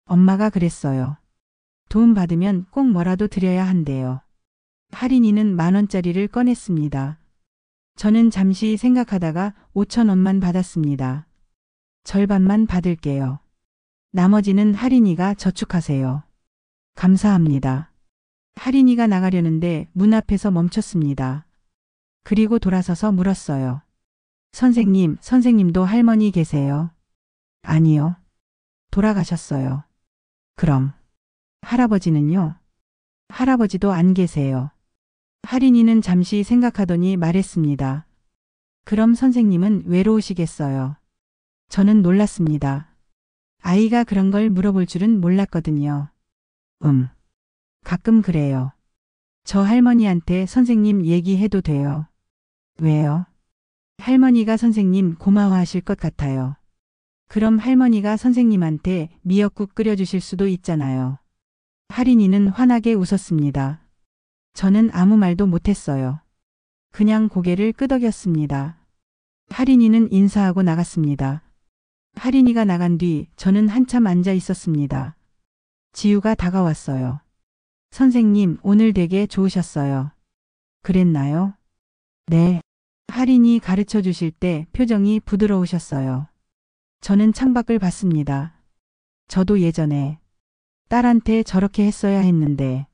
엄마가 그랬어요. 도움 받으면 꼭 뭐라도 드려야 한대요. 할인이는 10,000원짜리를 꺼냈습니다. 저는 잠시 생각하다가 5,000원만 받았습니다. 절반만 받을게요. 나머지는 할인이가 저축하세요. 감사합니다. 할인이가 나가려는데 문 앞에서 멈췄습니다. 그리고 돌아서서 물었어요. 선생님, 선생님도 할머니 계세요? 아니요. 돌아가셨어요. 그럼 할아버지는요? 할아버지도 안 계세요. 할인이는 잠시 생각하더니 말했습니다. 그럼 선생님은 외로우시겠어요. 저는 놀랐습니다. 아이가 그런 걸 물어볼 줄은 몰랐거든요. 가끔 그래요. 저 할머니한테 선생님 얘기해도 돼요? 왜요? 할머니가 선생님 고마워하실 것 같아요. 그럼 할머니가 선생님한테 미역국 끓여주실 수도 있잖아요. 할인이는 환하게 웃었습니다. 저는 아무 말도 못했어요. 그냥 고개를 끄덕였습니다. 할인이는 인사하고 나갔습니다. 할인이가 나간 뒤 저는 한참 앉아 있었습니다. 지우가 다가왔어요. 선생님, 오늘 되게 좋으셨어요. 그랬나요? 네. 할인이 가르쳐 주실 때 표정이 부드러우셨어요. 저는 창밖을 봤습니다. 저도 예전에 딸한테 저렇게 했어야 했는데.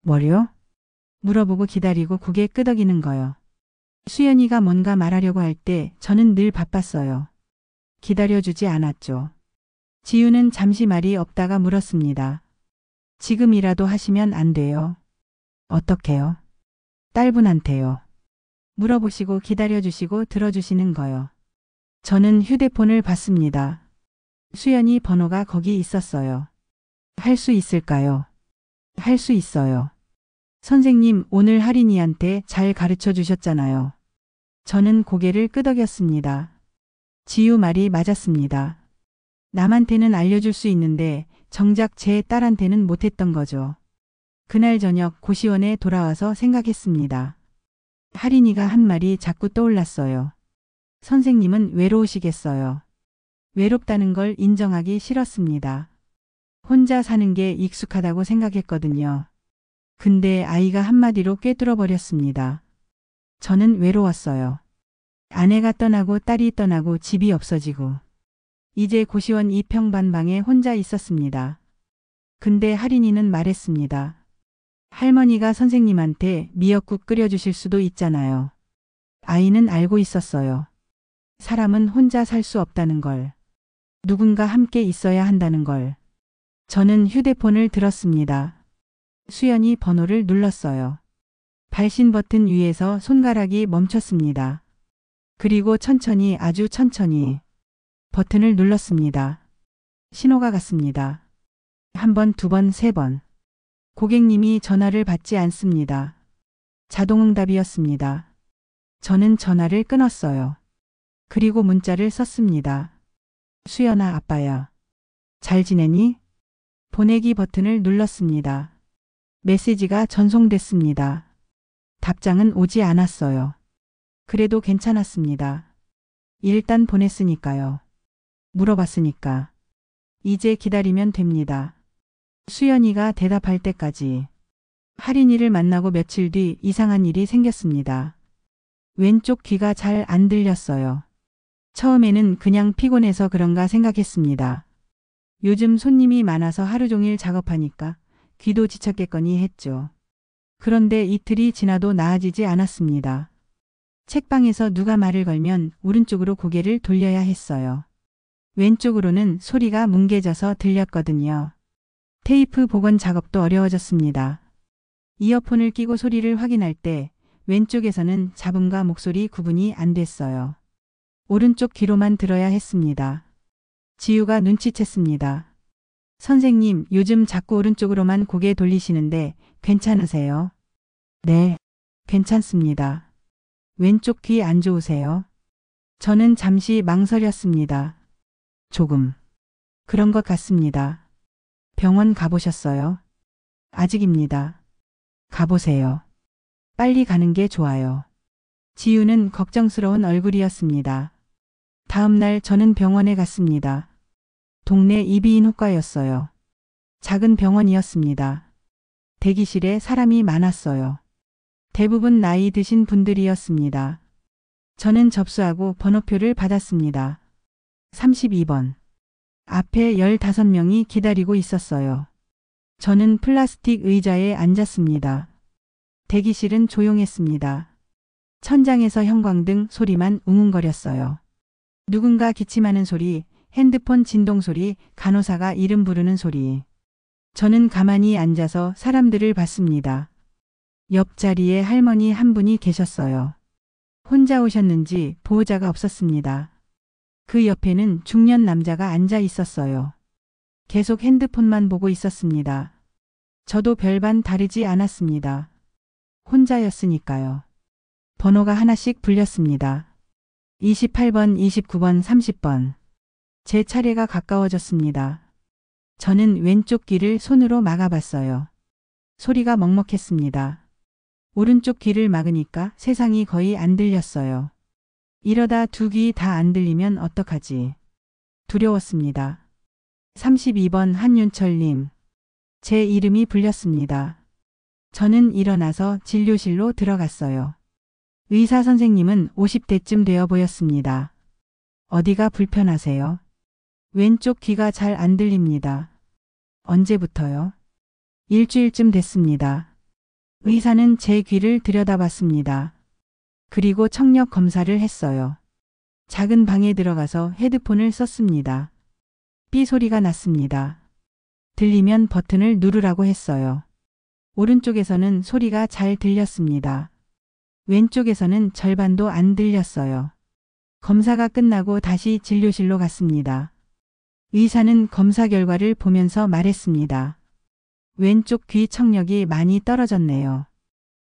뭐요? 물어보고 기다리고 고개 끄덕이는 거요. 수연이가 뭔가 말하려고 할 때 저는 늘 바빴어요. 기다려주지 않았죠. 지우는 잠시 말이 없다가 물었습니다. 지금이라도 하시면 안 돼요. 어떻게요? 딸분한테요. 물어보시고 기다려주시고 들어주시는 거요. 저는 휴대폰을 봤습니다. 수연이 번호가 거기 있었어요. 할 수 있을까요? 할 수 있어요. 선생님, 오늘 할인이한테 잘 가르쳐 주셨잖아요. 저는 고개를 끄덕였습니다. 지우 말이 맞았습니다. 남한테는 알려줄 수 있는데 정작 제 딸한테는 못했던 거죠. 그날 저녁 고시원에 돌아와서 생각했습니다. 할인이가 한 말이 자꾸 떠올랐어요. 선생님은 외로우시겠어요. 외롭다는 걸 인정하기 싫었습니다. 혼자 사는 게 익숙하다고 생각했거든요. 근데 아이가 한마디로 꿰뚫어 버렸습니다. 저는 외로웠어요. 아내가 떠나고 딸이 떠나고 집이 없어지고 이제 고시원 2평 방에 혼자 있었습니다. 근데 할인이는 말했습니다. 할머니가 선생님한테 미역국 끓여주실 수도 있잖아요. 아이는 알고 있었어요. 사람은 혼자 살 수 없다는 걸. 누군가 함께 있어야 한다는 걸. 저는 휴대폰을 들었습니다. 수연이 번호를 눌렀어요. 발신 버튼 위에서 손가락이 멈췄습니다. 그리고 천천히 아주 천천히 버튼을 눌렀습니다. 신호가 갔습니다. 한 번, 두 번, 세 번. 고객님이 전화를 받지 않습니다. 자동응답이었습니다. 저는 전화를 끊었어요. 그리고 문자를 썼습니다. 수연아, 아빠야. 잘 지내니? 보내기 버튼을 눌렀습니다. 메시지가 전송됐습니다. 답장은 오지 않았어요. 그래도 괜찮았습니다. 일단 보냈으니까요. 물어봤으니까. 이제 기다리면 됩니다. 수연이가 대답할 때까지. 할인이를 만나고 며칠 뒤 이상한 일이 생겼습니다. 왼쪽 귀가 잘 안 들렸어요. 처음에는 그냥 피곤해서 그런가 생각했습니다. 요즘 손님이 많아서 하루 종일 작업하니까 귀도 지쳤겠거니 했죠. 그런데 이틀이 지나도 나아지지 않았습니다. 책방에서 누가 말을 걸면 오른쪽으로 고개를 돌려야 했어요. 왼쪽으로는 소리가 뭉개져서 들렸거든요. 테이프 복원 작업도 어려워졌습니다. 이어폰을 끼고 소리를 확인할 때 왼쪽에서는 잡음과 목소리 구분이 안 됐어요. 오른쪽 귀로만 들어야 했습니다. 지우가 눈치챘습니다. 선생님, 요즘 자꾸 오른쪽으로만 고개 돌리시는데 괜찮으세요? 네, 괜찮습니다. 왼쪽 귀 안 좋으세요? 저는 잠시 망설였습니다. 조금. 그런 것 같습니다. 병원 가보셨어요? 아직입니다. 가보세요. 빨리 가는 게 좋아요. 지우는 걱정스러운 얼굴이었습니다. 다음 날 저는 병원에 갔습니다. 동네 이비인후과였어요. 작은 병원이었습니다. 대기실에 사람이 많았어요. 대부분 나이 드신 분들이었습니다. 저는 접수하고 번호표를 받았습니다. 32번. 앞에 15명이 기다리고 있었어요. 저는 플라스틱 의자에 앉았습니다. 대기실은 조용했습니다. 천장에서 형광등 소리만 웅웅거렸어요. 누군가 기침하는 소리, 핸드폰 진동 소리, 간호사가 이름 부르는 소리. 저는 가만히 앉아서 사람들을 봤습니다. 옆자리에 할머니 한 분이 계셨어요. 혼자 오셨는지 보호자가 없었습니다. 그 옆에는 중년 남자가 앉아 있었어요. 계속 핸드폰만 보고 있었습니다. 저도 별반 다르지 않았습니다. 혼자였으니까요. 번호가 하나씩 불렸습니다. 28번, 29번, 30번. 제 차례가 가까워졌습니다. 저는 왼쪽 귀를 손으로 막아봤어요. 소리가 먹먹했습니다. 오른쪽 귀를 막으니까 세상이 거의 안 들렸어요. 이러다 두 귀 다 안 들리면 어떡하지? 두려웠습니다. 32번 한윤철님. 제 이름이 불렸습니다. 저는 일어나서 진료실로 들어갔어요. 의사 선생님은 50대쯤 되어 보였습니다. 어디가 불편하세요? 왼쪽 귀가 잘 안 들립니다. 언제부터요? 일주일쯤 됐습니다. 의사는 제 귀를 들여다봤습니다. 그리고 청력 검사를 했어요. 작은 방에 들어가서 헤드폰을 썼습니다. 삐 소리가 났습니다. 들리면 버튼을 누르라고 했어요. 오른쪽에서는 소리가 잘 들렸습니다. 왼쪽에서는 절반도 안 들렸어요. 검사가 끝나고 다시 진료실로 갔습니다. 의사는 검사 결과를 보면서 말했습니다. 왼쪽 귀 청력이 많이 떨어졌네요.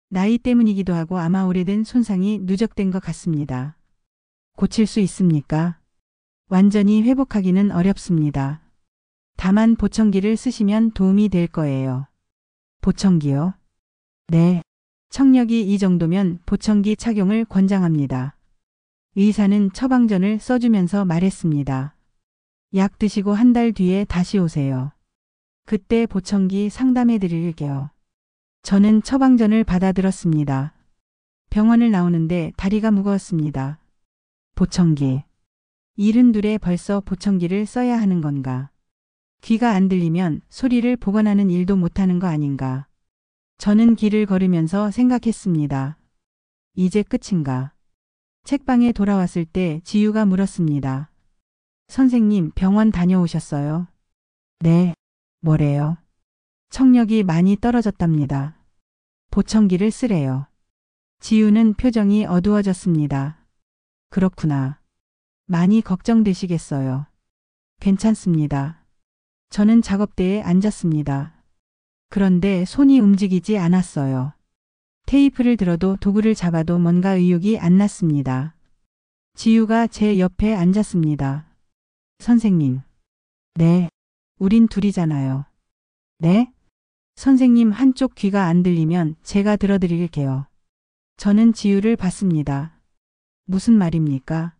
나이 때문이기도 하고 아마 오래된 손상이 누적된 것 같습니다. 고칠 수 있습니까? 완전히 회복하기는 어렵습니다. 다만 보청기를 쓰시면 도움이 될 거예요. 보청기요? 네. 청력이 이 정도면 보청기 착용을 권장합니다. 의사는 처방전을 써주면서 말했습니다. 약 드시고 한 달 뒤에 다시 오세요. 그때 보청기 상담해 드릴게요. 저는 처방전을 받아들었습니다. 병원을 나오는데 다리가 무거웠습니다. 보청기. 72에 벌써 보청기를 써야 하는 건가? 귀가 안 들리면 소리를 복원하는 일도 못하는 거 아닌가? 저는 길을 걸으면서 생각했습니다. 이제 끝인가? 책방에 돌아왔을 때 지유가 물었습니다. 선생님, 병원 다녀오셨어요? 네. 뭐래요? 청력이 많이 떨어졌답니다. 보청기를 쓰래요. 지유는 표정이 어두워졌습니다. 그렇구나. 많이 걱정되시겠어요. 괜찮습니다. 저는 작업대에 앉았습니다. 그런데 손이 움직이지 않았어요. 테이프를 들어도 도구를 잡아도 뭔가 의욕이 안 났습니다. 지유가 제 옆에 앉았습니다. 선생님. 네. 우린 둘이잖아요. 네? 선생님 한쪽 귀가 안 들리면 제가 들어드릴게요. 저는 지유를 봤습니다. 무슨 말입니까?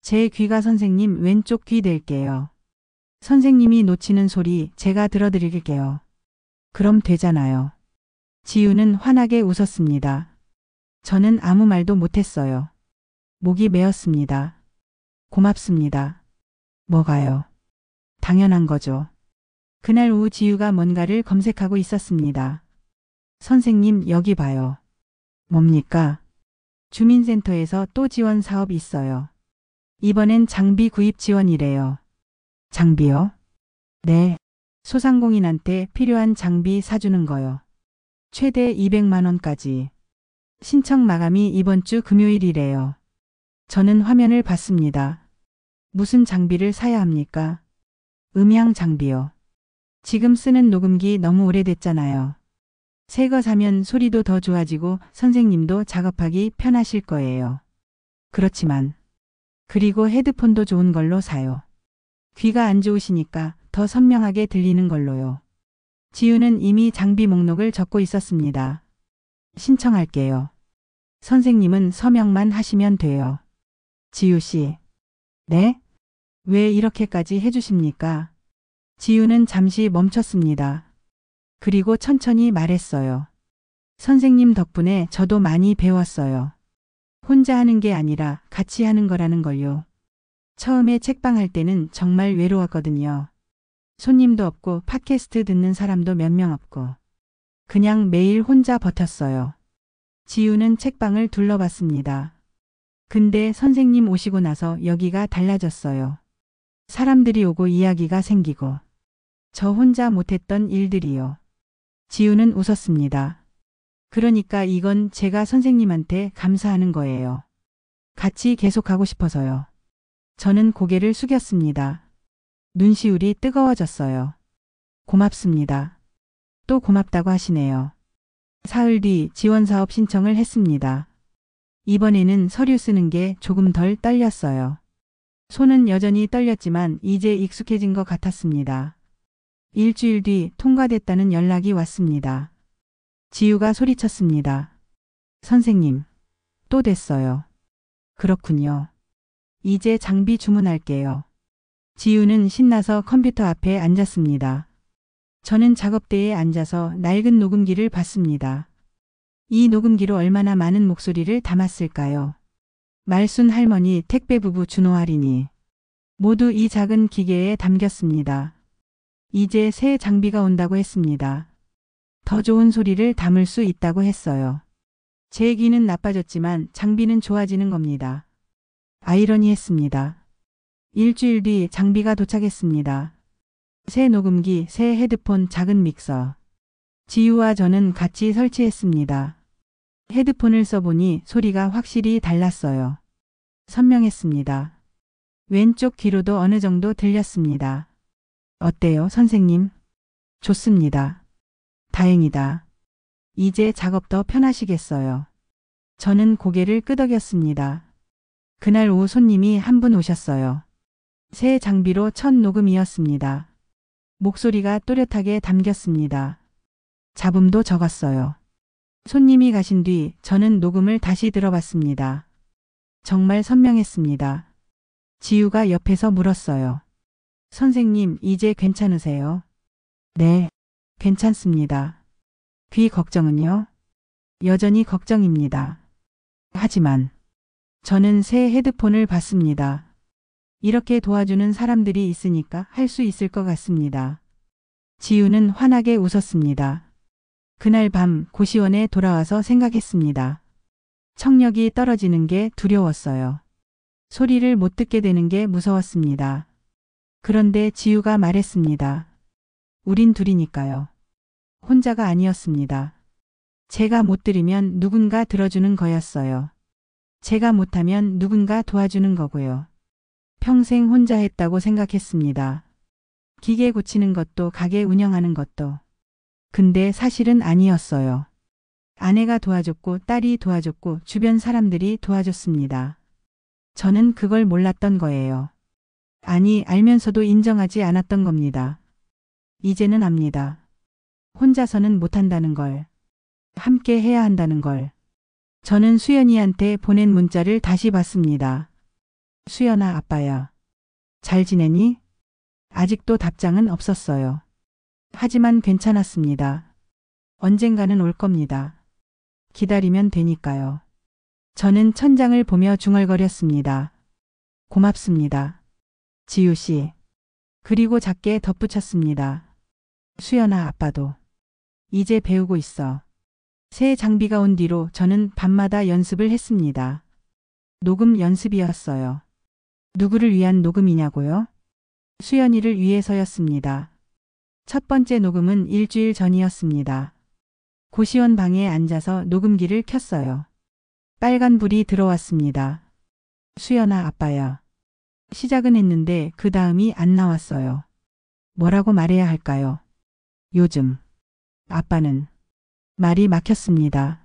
제 귀가 선생님 왼쪽 귀 될게요. 선생님이 놓치는 소리 제가 들어드릴게요. 그럼 되잖아요. 지유는 환하게 웃었습니다. 저는 아무 말도 못했어요. 목이 메었습니다. 고맙습니다. 뭐가요? 당연한 거죠. 그날 오후 지유가 뭔가를 검색하고 있었습니다. 선생님 여기 봐요. 뭡니까? 주민센터에서 또 지원 사업 있어요. 이번엔 장비 구입 지원이래요. 장비요? 네. 소상공인한테 필요한 장비 사주는 거요. 최대 200만 원까지. 신청 마감이 이번 주 금요일이래요. 저는 화면을 봤습니다. 무슨 장비를 사야 합니까? 음향 장비요. 지금 쓰는 녹음기 너무 오래됐잖아요. 새 거 사면 소리도 더 좋아지고 선생님도 작업하기 편하실 거예요. 그렇지만. 그리고 헤드폰도 좋은 걸로 사요. 귀가 안 좋으시니까 더 선명하게 들리는 걸로요. 지유는 이미 장비 목록을 적고 있었습니다. 신청할게요. 선생님은 서명만 하시면 돼요. 지유 씨. 네? 왜 이렇게까지 해주십니까? 지유는 잠시 멈췄습니다. 그리고 천천히 말했어요. 선생님 덕분에 저도 많이 배웠어요. 혼자 하는 게 아니라 같이 하는 거라는 걸요. 처음에 책방 할 때는 정말 외로웠거든요. 손님도 없고 팟캐스트 듣는 사람도 몇 명 없고. 그냥 매일 혼자 버텼어요. 지유는 책방을 둘러봤습니다. 근데 선생님 오시고 나서 여기가 달라졌어요. 사람들이 오고 이야기가 생기고. 저 혼자 못했던 일들이요. 지유는 웃었습니다. 그러니까 이건 제가 선생님한테 감사하는 거예요. 같이 계속하고 싶어서요. 저는 고개를 숙였습니다. 눈시울이 뜨거워졌어요. 고맙습니다. 또 고맙다고 하시네요. 사흘 뒤 지원사업 신청을 했습니다. 이번에는 서류 쓰는 게 조금 덜 떨렸어요. 손은 여전히 떨렸지만 이제 익숙해진 것 같았습니다. 일주일 뒤 통과됐다는 연락이 왔습니다. 지우가 소리쳤습니다. 선생님, 또 됐어요. 그렇군요. 이제 장비 주문할게요. 지우는 신나서 컴퓨터 앞에 앉았습니다. 저는 작업대에 앉아서 낡은 녹음기를 봤습니다. 이 녹음기로 얼마나 많은 목소리를 담았을까요? 말순 할머니, 택배 부부 준호 할인이 모두 이 작은 기계에 담겼습니다. 이제 새 장비가 온다고 했습니다. 더 좋은 소리를 담을 수 있다고 했어요. 제 귀는 나빠졌지만 장비는 좋아지는 겁니다. 아이러니했습니다. 일주일 뒤 장비가 도착했습니다. 새 녹음기, 새 헤드폰, 작은 믹서. 지우와 저는 같이 설치했습니다. 헤드폰을 써보니 소리가 확실히 달랐어요. 선명했습니다. 왼쪽 귀로도 어느 정도 들렸습니다. 어때요, 선생님? 좋습니다. 다행이다. 이제 작업 더 편하시겠어요. 저는 고개를 끄덕였습니다. 그날 오후 손님이 한 분 오셨어요. 새 장비로 첫 녹음이었습니다. 목소리가 또렷하게 담겼습니다. 잡음도 적었어요. 손님이 가신 뒤 저는 녹음을 다시 들어봤습니다. 정말 선명했습니다. 지우가 옆에서 물었어요. 선생님, 이제 괜찮으세요? 네, 괜찮습니다. 귀 걱정은요? 여전히 걱정입니다. 하지만 저는 새 헤드폰을 받습니다. 이렇게 도와주는 사람들이 있으니까 할 수 있을 것 같습니다. 지우는 환하게 웃었습니다. 그날 밤 고시원에 돌아와서 생각했습니다. 청력이 떨어지는 게 두려웠어요. 소리를 못 듣게 되는 게 무서웠습니다. 그런데 지우가 말했습니다. 우린 둘이니까요. 혼자가 아니었습니다. 제가 못 들으면 누군가 들어주는 거였어요. 제가 못하면 누군가 도와주는 거고요. 평생 혼자 했다고 생각했습니다. 기계 고치는 것도 가게 운영하는 것도. 근데 사실은 아니었어요. 아내가 도와줬고 딸이 도와줬고 주변 사람들이 도와줬습니다. 저는 그걸 몰랐던 거예요. 아니, 알면서도 인정하지 않았던 겁니다. 이제는 압니다. 혼자서는 못한다는 걸. 함께 해야 한다는 걸. 저는 수연이한테 보낸 문자를 다시 봤습니다. 수연아, 아빠야. 잘 지내니? 아직도 답장은 없었어요. 하지만 괜찮았습니다. 언젠가는 올 겁니다. 기다리면 되니까요. 저는 천장을 보며 중얼거렸습니다. 고맙습니다. 지우 씨. 그리고 작게 덧붙였습니다. 수연아, 아빠도. 이제 배우고 있어. 새 장비가 온 뒤로 저는 밤마다 연습을 했습니다. 녹음 연습이었어요. 누구를 위한 녹음이냐고요? 수연이를 위해서였습니다. 첫 번째 녹음은 일주일 전이었습니다. 고시원 방에 앉아서 녹음기를 켰어요. 빨간 불이 들어왔습니다. 수연아, 아빠야. 시작은 했는데 그 다음이 안 나왔어요. 뭐라고 말해야 할까요? 요즘. 아빠는. 말이 막혔습니다.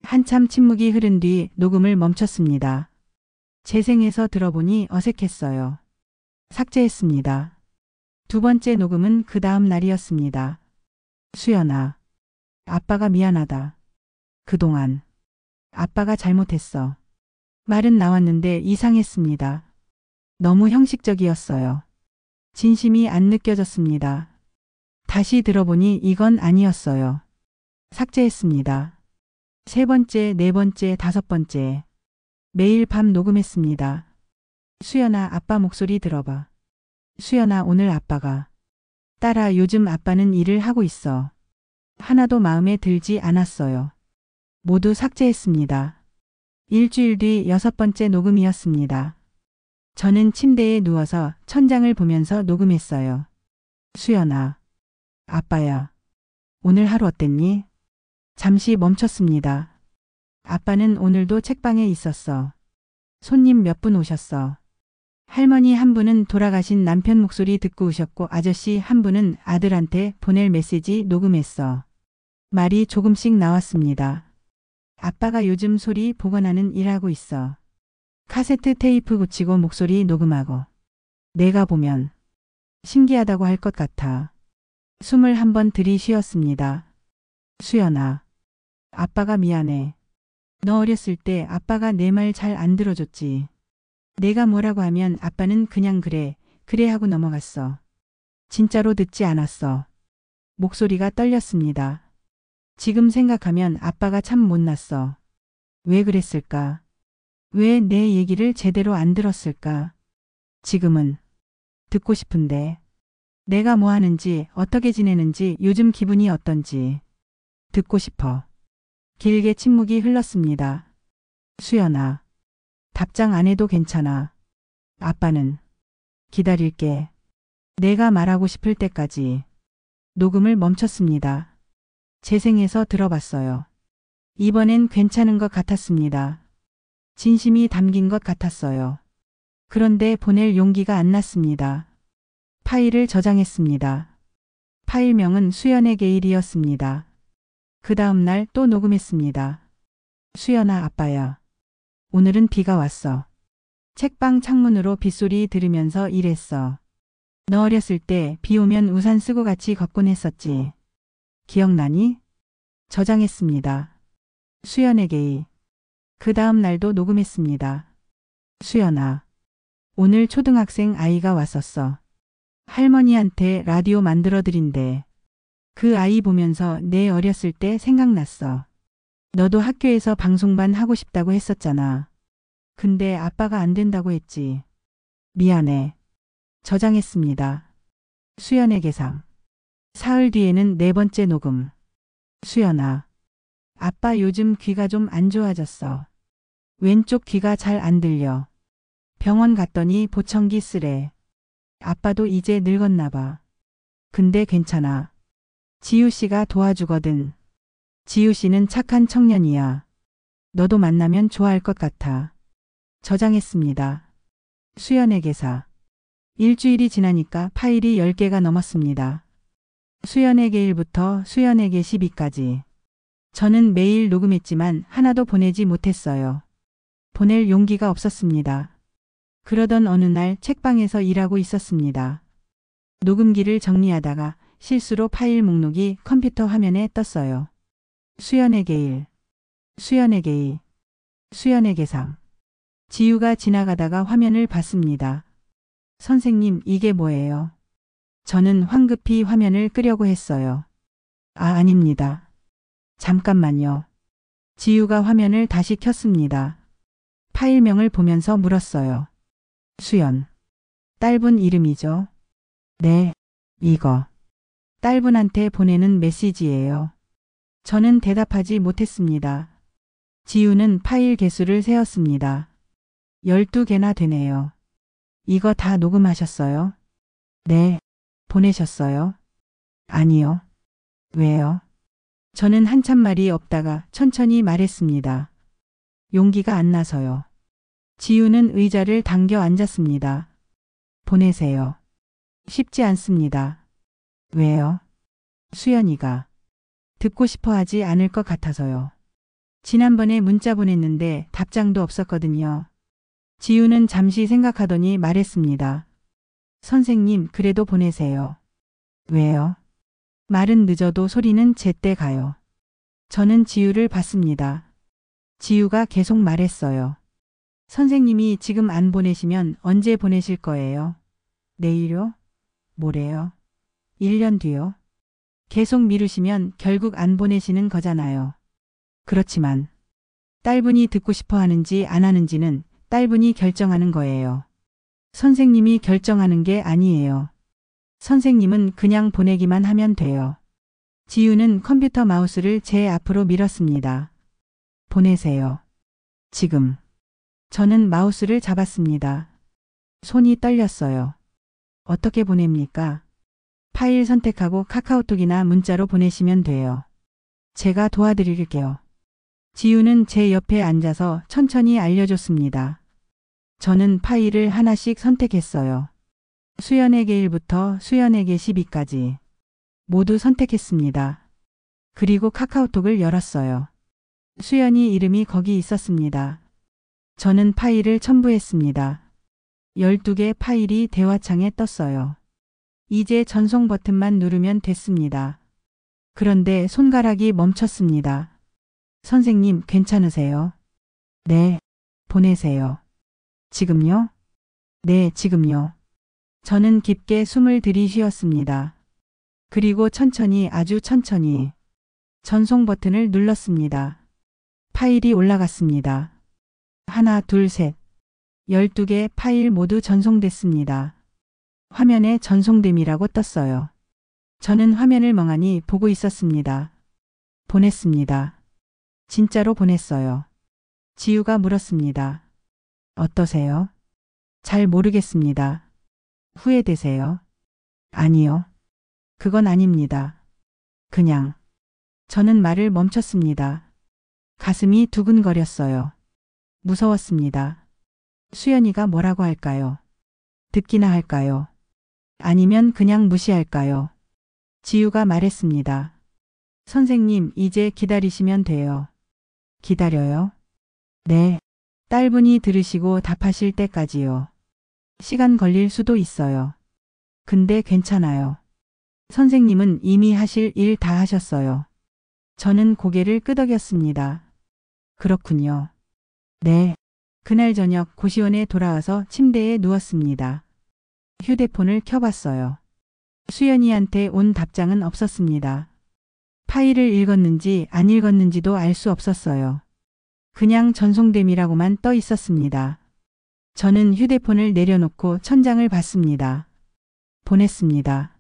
한참 침묵이 흐른 뒤 녹음을 멈췄습니다. 재생해서 들어보니 어색했어요. 삭제했습니다. 두 번째 녹음은 그 다음 날이었습니다. 수연아. 아빠가 미안하다. 그동안. 아빠가 잘못했어. 말은 나왔는데 이상했습니다. 너무 형식적이었어요. 진심이 안 느껴졌습니다. 다시 들어보니 이건 아니었어요. 삭제했습니다. 세 번째, 네 번째, 다섯 번째. 매일 밤 녹음했습니다. 수연아, 아빠 목소리 들어봐. 수연아, 오늘 아빠가. 딸아, 요즘 아빠는 일을 하고 있어. 하나도 마음에 들지 않았어요. 모두 삭제했습니다. 일주일 뒤 여섯 번째 녹음이었습니다. 저는 침대에 누워서 천장을 보면서 녹음했어요. 수연아. 아빠야. 오늘 하루 어땠니? 잠시 멈췄습니다. 아빠는 오늘도 책방에 있었어. 손님 몇 분 오셨어. 할머니 한 분은 돌아가신 남편 목소리 듣고 우셨고 아저씨 한 분은 아들한테 보낼 메시지 녹음했어. 말이 조금씩 나왔습니다. 아빠가 요즘 소리 복원하는 일하고 있어. 카세트 테이프 붙이고 목소리 녹음하고. 내가 보면 신기하다고 할 것 같아. 숨을 한번 들이쉬었습니다. 수연아. 아빠가 미안해. 너 어렸을 때 아빠가 내 말 잘 안 들어줬지. 내가 뭐라고 하면 아빠는 그냥 그래, 그래 하고 넘어갔어. 진짜로 듣지 않았어. 목소리가 떨렸습니다. 지금 생각하면 아빠가 참 못났어. 왜 그랬을까? 왜 내 얘기를 제대로 안 들었을까? 지금은 듣고 싶은데. 내가 뭐 하는지, 어떻게 지내는지, 요즘 기분이 어떤지 듣고 싶어. 길게 침묵이 흘렀습니다. 수연아. 답장 안 해도 괜찮아. 아빠는 기다릴게. 내가 말하고 싶을 때까지. 녹음을 멈췄습니다. 재생해서 들어봤어요. 이번엔 괜찮은 것 같았습니다. 진심이 담긴 것 같았어요. 그런데 보낼 용기가 안 났습니다. 파일을 저장했습니다. 파일명은 수연의 게일이었습니다. 그 다음 날 또 녹음했습니다. 수연아 아빠야. 오늘은 비가 왔어. 책방 창문으로 빗소리 들으면서 일했어. 너 어렸을 때 비 오면 우산 쓰고 같이 걷곤 했었지. 기억나니? 저장했습니다. 수연의 게일. 그 다음 날도 녹음했습니다. 수연아. 오늘 초등학생 아이가 왔었어. 할머니한테 라디오 만들어드린대. 그 아이 보면서 내 어렸을 때 생각났어. 너도 학교에서 방송반 하고 싶다고 했었잖아. 근데 아빠가 안 된다고 했지. 미안해. 저장했습니다. 수연의 계상. 사흘 뒤에는 네 번째 녹음. 수연아. 아빠 요즘 귀가 좀 안 좋아졌어. 왼쪽 귀가 잘 안 들려. 병원 갔더니 보청기 쓰래. 아빠도 이제 늙었나 봐. 근데 괜찮아. 지우 씨가 도와주거든. 지우 씨는 착한 청년이야. 너도 만나면 좋아할 것 같아. 저장했습니다. 수연의 계사. 일주일이 지나니까 파일이 10개가 넘었습니다. 수연에게 1부터 수연에게 12까지. 저는 매일 녹음했지만 하나도 보내지 못했어요. 보낼 용기가 없었습니다. 그러던 어느 날 책방에서 일하고 있었습니다. 녹음기를 정리하다가 실수로 파일 목록이 컴퓨터 화면에 떴어요. 수연의 게일, 수연의 게일, 수연의 계상. 지우가 지나가다가 화면을 봤습니다. 선생님, 이게 뭐예요? 저는 황급히 화면을 끄려고 했어요. 아닙니다. 잠깐만요. 지우가 화면을 다시 켰습니다. 파일명을 보면서 물었어요. 수연. 딸분 이름이죠? 네, 이거. 딸분한테 보내는 메시지예요. 저는 대답하지 못했습니다. 지우는 파일 개수를 세었습니다. 12개나 되네요. 이거 다 녹음하셨어요? 네. 보내셨어요? 아니요. 왜요? 저는 한참 말이 없다가 천천히 말했습니다. 용기가 안 나서요. 지우는 의자를 당겨 앉았습니다. 보내세요. 쉽지 않습니다. 왜요? 수연이가 듣고 싶어 하지 않을 것 같아서요. 지난번에 문자 보냈는데 답장도 없었거든요. 지우는 잠시 생각하더니 말했습니다. 선생님, 그래도 보내세요. 왜요? 말은 늦어도 소리는 제때 가요. 저는 지우를 봤습니다. 지우가 계속 말했어요. 선생님이 지금 안 보내시면 언제 보내실 거예요? 내일요? 모레요? 1년 뒤요? 계속 미루시면 결국 안 보내시는 거잖아요. 그렇지만 딸분이 듣고 싶어 하는지 안 하는지는 딸분이 결정하는 거예요. 선생님이 결정하는 게 아니에요. 선생님은 그냥 보내기만 하면 돼요. 지우는 컴퓨터 마우스를 제 앞으로 밀었습니다. 보내세요. 지금. 저는 마우스를 잡았습니다. 손이 떨렸어요. 어떻게 보냅니까? 파일 선택하고 카카오톡이나 문자로 보내시면 돼요. 제가 도와드릴게요. 지우는 제 옆에 앉아서 천천히 알려줬습니다. 저는 파일을 하나씩 선택했어요. 수연에게 1부터 수연에게 12까지. 모두 선택했습니다. 그리고 카카오톡을 열었어요. 수연이 이름이 거기 있었습니다. 저는 파일을 첨부했습니다. 12개 파일이 대화창에 떴어요. 이제 전송 버튼만 누르면 됐습니다. 그런데 손가락이 멈췄습니다. 선생님, 괜찮으세요? 네. 보내세요. 지금요? 네, 지금요. 저는 깊게 숨을 들이쉬었습니다. 그리고 천천히, 아주 천천히 전송 버튼을 눌렀습니다. 파일이 올라갔습니다. 하나, 둘, 셋. 12개 파일 모두 전송됐습니다. 화면에 전송됨이라고 떴어요. 저는 화면을 멍하니 보고 있었습니다. 보냈습니다. 진짜로 보냈어요. 지우가 물었습니다. 어떠세요? 잘 모르겠습니다. 후회되세요? 아니요. 그건 아닙니다. 그냥. 저는 말을 멈췄습니다. 가슴이 두근거렸어요. 무서웠습니다. 수연이가 뭐라고 할까요? 듣기나 할까요? 아니면 그냥 무시할까요? 지우가 말했습니다. 선생님, 이제 기다리시면 돼요. 기다려요? 네. 딸분이 들으시고 답하실 때까지요. 시간 걸릴 수도 있어요. 근데 괜찮아요. 선생님은 이미 하실 일 다 하셨어요. 저는 고개를 끄덕였습니다. 그렇군요. 네. 그날 저녁 고시원에 돌아와서 침대에 누웠습니다. 휴대폰을 켜봤어요. 수연이한테 온 답장은 없었습니다. 파일을 읽었는지 안 읽었는지도 알 수 없었어요. 그냥 전송됨이라고만 떠 있었습니다. 저는 휴대폰을 내려놓고 천장을 봤습니다. 보냈습니다.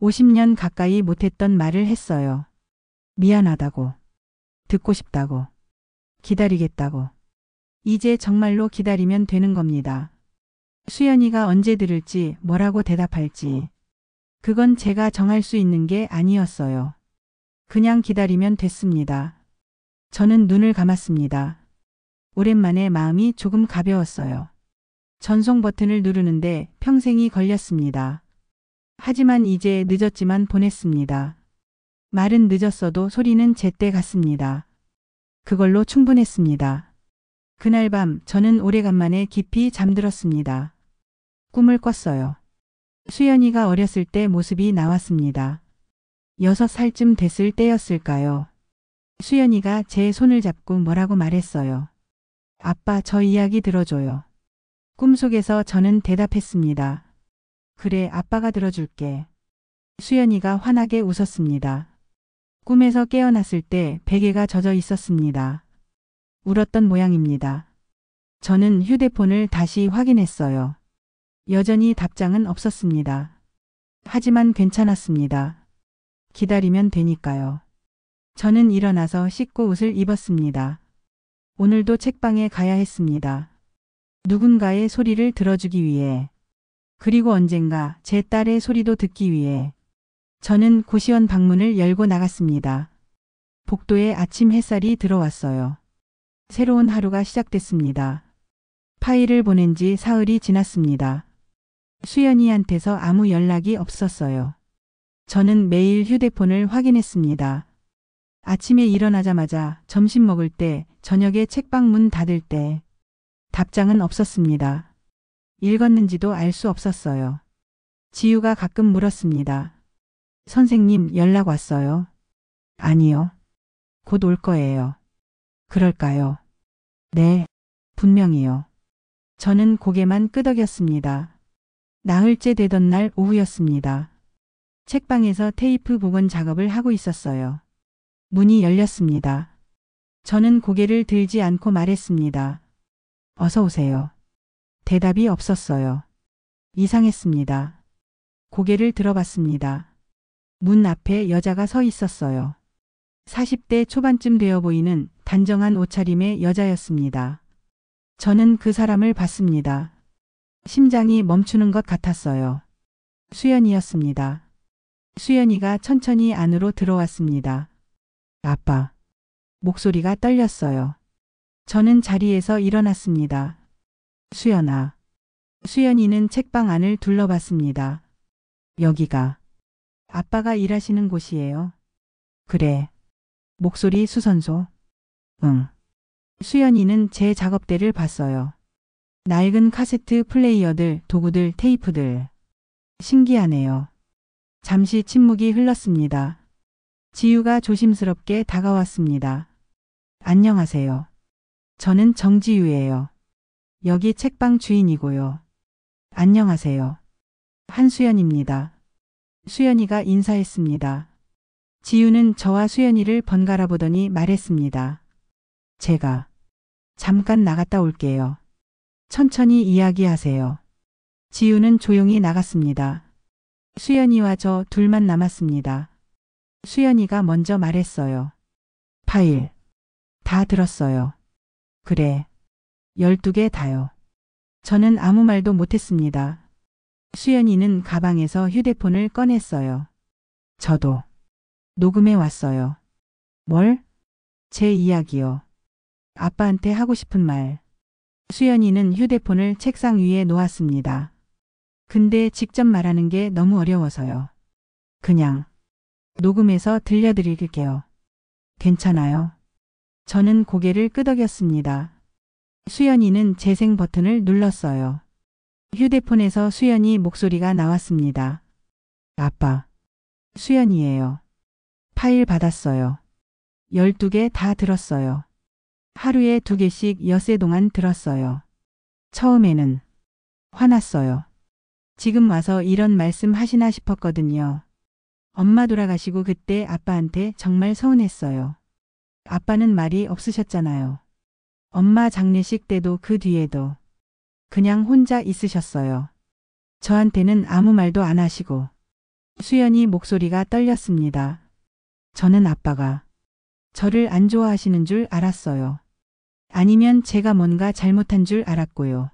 50년 가까이 못했던 말을 했어요. 미안하다고. 듣고 싶다고. 기다리겠다고. 이제 정말로 기다리면 되는 겁니다. 수연이가 언제 들을지 뭐라고 대답할지. 그건 제가 정할 수 있는 게 아니었어요. 그냥 기다리면 됐습니다. 저는 눈을 감았습니다. 오랜만에 마음이 조금 가벼웠어요. 전송 버튼을 누르는데 평생이 걸렸습니다. 하지만 이제 늦었지만 보냈습니다. 말은 늦었어도 소리는 제때 갔습니다. 그걸로 충분했습니다. 그날 밤 저는 오래간만에 깊이 잠들었습니다. 꿈을 꿨어요. 수연이가 어렸을 때 모습이 나왔습니다. 6살쯤 됐을 때였을까요? 수연이가 제 손을 잡고 뭐라고 말했어요. 아빠, 저 이야기 들어줘요. 꿈속에서 저는 대답했습니다. 그래, 아빠가 들어줄게. 수연이가 환하게 웃었습니다. 꿈에서 깨어났을 때 베개가 젖어 있었습니다. 울었던 모양입니다. 저는 휴대폰을 다시 확인했어요. 여전히 답장은 없었습니다. 하지만 괜찮았습니다. 기다리면 되니까요. 저는 일어나서 씻고 옷을 입었습니다. 오늘도 책방에 가야 했습니다. 누군가의 소리를 들어주기 위해. 그리고 언젠가 제 딸의 소리도 듣기 위해. 저는 고시원 방문을 열고 나갔습니다. 복도에 아침 햇살이 들어왔어요. 새로운 하루가 시작됐습니다. 파일을 보낸 지 사흘이 지났습니다. 수연이한테서 아무 연락이 없었어요. 저는 매일 휴대폰을 확인했습니다. 아침에 일어나자마자, 점심 먹을 때, 저녁에 책방 문 닫을 때. 답장은 없었습니다. 읽었는지도 알 수 없었어요. 지우가 가끔 물었습니다. 선생님, 연락 왔어요? 아니요. 곧 올 거예요. 그럴까요? 네, 분명히요. 저는 고개만 끄덕였습니다. 나흘째 되던 날 오후였습니다. 책방에서 테이프 복원 작업을 하고 있었어요. 문이 열렸습니다. 저는 고개를 들지 않고 말했습니다. 어서 오세요. 대답이 없었어요. 이상했습니다. 고개를 들어봤습니다. 문 앞에 여자가 서 있었어요. 40대 초반쯤 되어 보이는 단정한 옷차림의 여자였습니다. 저는 그 사람을 봤습니다. 심장이 멈추는 것 같았어요. 수연이였습니다. 수연이가 천천히 안으로 들어왔습니다. 아빠. 목소리가 떨렸어요. 저는 자리에서 일어났습니다. 수연아. 수연이는 책방 안을 둘러봤습니다. 여기가 아빠가 일하시는 곳이에요. 그래. 목소리 수선소. 응. 수연이는 제 작업대를 봤어요. 낡은 카세트 플레이어들, 도구들, 테이프들. 신기하네요. 잠시 침묵이 흘렀습니다. 지유가 조심스럽게 다가왔습니다. 안녕하세요. 저는 정지유예요. 여기 책방 주인이고요. 안녕하세요. 한수연입니다. 수연이가 인사했습니다. 지유는 저와 수연이를 번갈아 보더니 말했습니다. 제가 잠깐 나갔다 올게요. 천천히 이야기하세요. 지유는 조용히 나갔습니다. 수연이와 저 둘만 남았습니다. 수연이가 먼저 말했어요. 파일. 다 들었어요. 그래. 12개 다요. 저는 아무 말도 못했습니다. 수연이는 가방에서 휴대폰을 꺼냈어요. 저도 녹음해 왔어요. 뭘? 제 이야기요. 아빠한테 하고 싶은 말. 수연이는 휴대폰을 책상 위에 놓았습니다. 근데 직접 말하는 게 너무 어려워서요. 그냥 녹음해서 들려드릴게요. 괜찮아요? 저는 고개를 끄덕였습니다. 수연이는 재생 버튼을 눌렀어요. 휴대폰에서 수연이 목소리가 나왔습니다. 아빠. 수연이에요. 파일 받았어요. 12개 다 들었어요. 하루에 2개씩 엿새 동안 들었어요. 처음에는 화났어요. 지금 와서 이런 말씀 하시나 싶었거든요. 엄마 돌아가시고 그때 아빠한테 정말 서운했어요. 아빠는 말이 없으셨잖아요. 엄마 장례식 때도 그 뒤에도 그냥 혼자 있으셨어요. 저한테는 아무 말도 안 하시고. 수연이 목소리가 떨렸습니다. 저는 아빠가 저를 안 좋아하시는 줄 알았어요. 아니면 제가 뭔가 잘못한 줄 알았고요.